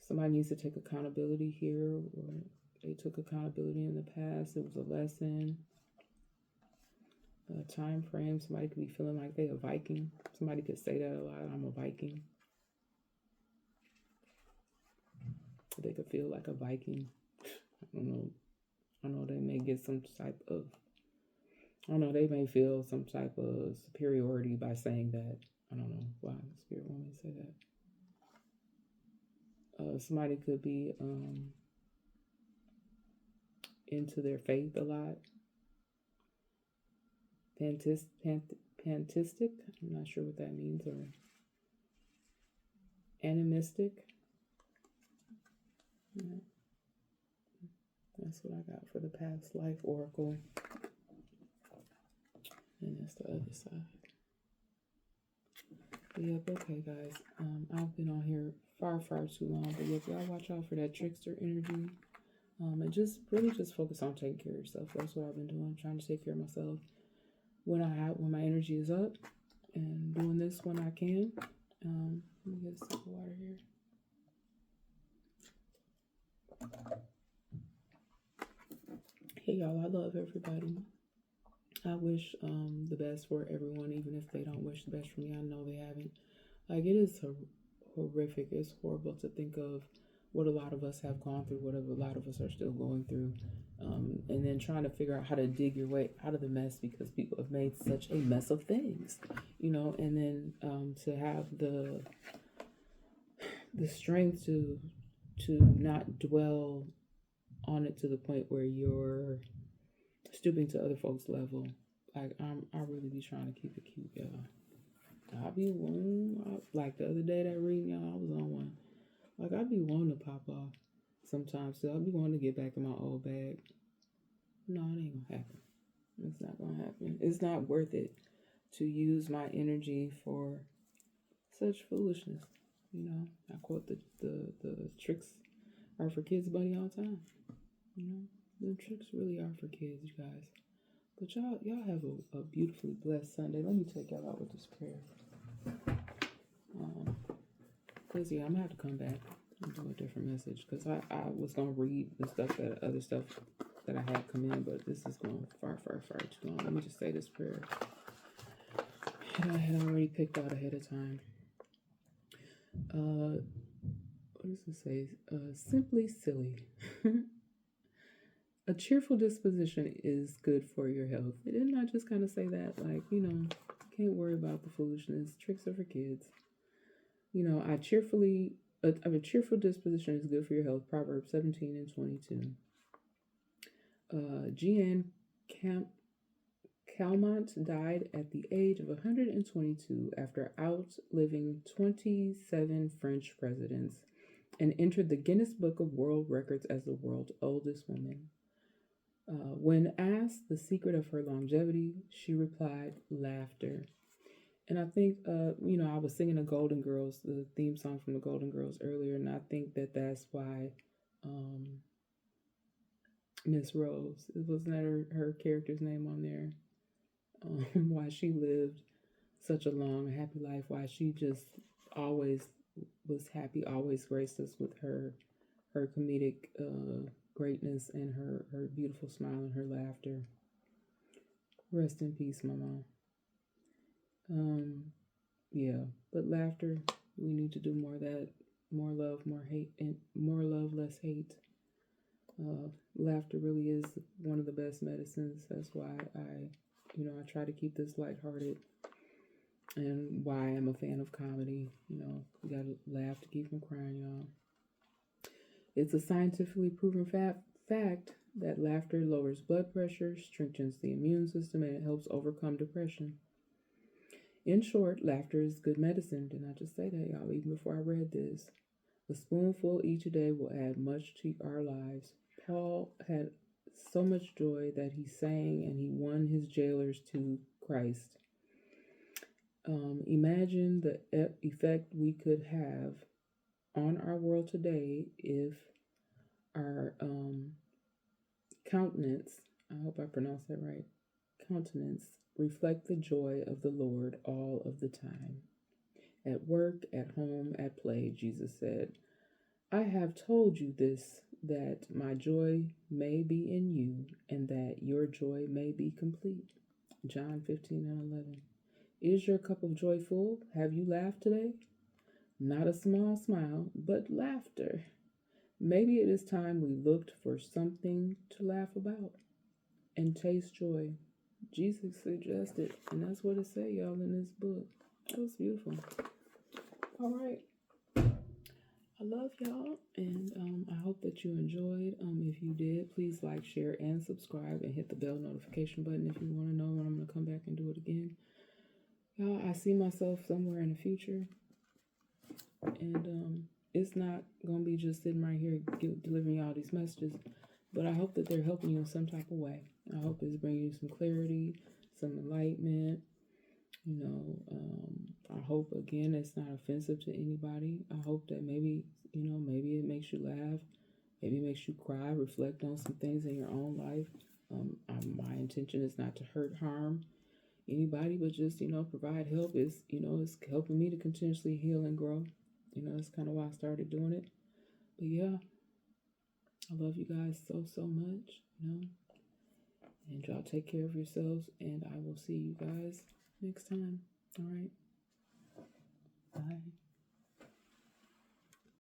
Somebody needs to take accountability here, or they took accountability in the past. It was a lesson. A time frame. Somebody could be feeling like they're a Viking. Somebody could say that a lot. I'm a Viking. They could feel like a Viking. I don't know. I know they may get some type of, I don't know, they may feel some type of superiority by saying that. I don't know why the spirit want me to say that. Somebody could be into their faith a lot. Pantistic. I'm not sure what that means. Or animistic. Yeah. That's what I got for the past life oracle. And that's the other side. Yep, okay, guys. I've been on here far too long. But yep, y'all watch out for that trickster energy. And just focus on taking care of yourself. That's what I've been doing. Trying to take care of myself when my energy is up, and doing this when I can. Let me get a sip of water here. Hey y'all, I love everybody. I wish the best for everyone, even if they don't wish the best for me. I know they haven't. Like, it is horrific. It's horrible to think of what a lot of us have gone through, what a lot of us are still going through, and then trying to figure out how to dig your way out of the mess, because people have made such a mess of things, and then to have the strength to not dwell on it to the point where you're stooping to other folks' level. Like, I really be trying to keep it cute, y'all. I'll be one, like the other day that reading, y'all, I was on one. Like, I'd be wanting to pop off sometimes, so I'd be wanting to get back in my old bag. No, it ain't gonna happen. It's not gonna happen. It's not worth it to use my energy for such foolishness. I quote the tricks are for kids, buddy, all the time. The tricks really are for kids, you guys. But y'all have a beautifully blessed Sunday. Let me take y'all out with this prayer. Because, I'm going to have to come back and do a different message. Because I was going to read the other stuff that I had come in. But this is going far too long. Let me just say this prayer that I had already picked out ahead of time. What does it say? Simply silly. A cheerful disposition is good for your health. Didn't I just kind of say that? Like, can't worry about the foolishness. Tricks are for kids. A cheerful disposition is good for your health. Proverbs 17:22. Jeanne Calment died at the age of 122 after outliving 27 French presidents, and entered the Guinness Book of World Records as the world's oldest woman. When asked the secret of her longevity, she replied, laughter. And I think, I was singing the Golden Girls, the theme song from the Golden Girls earlier, and I think that's why Miss Rose, wasn't that her character's name on there? Why she lived such a long, happy life, why she just always was happy, always graced us with her comedic greatness and her beautiful smile and her laughter. Rest in peace, Mama. But laughter, we need to do more of that. More love, more hate, and more love, less hate. Laughter really is one of the best medicines. That's why I try to keep this lighthearted. and why I'm a fan of comedy. You know, you gotta laugh to keep from crying, y'all. It's a scientifically proven fact that laughter lowers blood pressure, strengthens the immune system, and it helps overcome depression. In short, laughter is good medicine. Didn't I just say that, y'all? Even before I read this, a spoonful each day will add much to our lives. Paul had so much joy that he sang and he won his jailers to Christ. Imagine the effect we could have on our world today if our countenance, I hope I pronounced that right, countenance, reflect the joy of the Lord all of the time. At work, at home, at play, Jesus said, I have told you this, that my joy may be in you, and that your joy may be complete. John 15 and 11. Is your cup of joy full? Have you laughed today? Not a small smile, but laughter. Maybe it is time we looked for something to laugh about and taste joy. Jesus suggested, and that's what it said, y'all, in this book. That was beautiful. All right. I love y'all, and I hope that you enjoyed. If you did, please like, share, and subscribe, and hit the bell notification button if you want to know when I'm going to come back and do it again. Y'all, I see myself somewhere in the future, and it's not going to be just sitting right here delivering y'all these messages, but I hope that they're helping you in some type of way. I hope it's bringing you some clarity, some enlightenment. You know, I hope, again, it's not offensive to anybody. I hope that maybe it makes you laugh. Maybe it makes you cry, reflect on some things in your own life. My intention is not to hurt, harm anybody, but just, provide help. It's helping me to continuously heal and grow. That's kind of why I started doing it. But yeah, I love you guys so, so much, and y'all take care of yourselves, and I will see you guys next time. All right. Bye.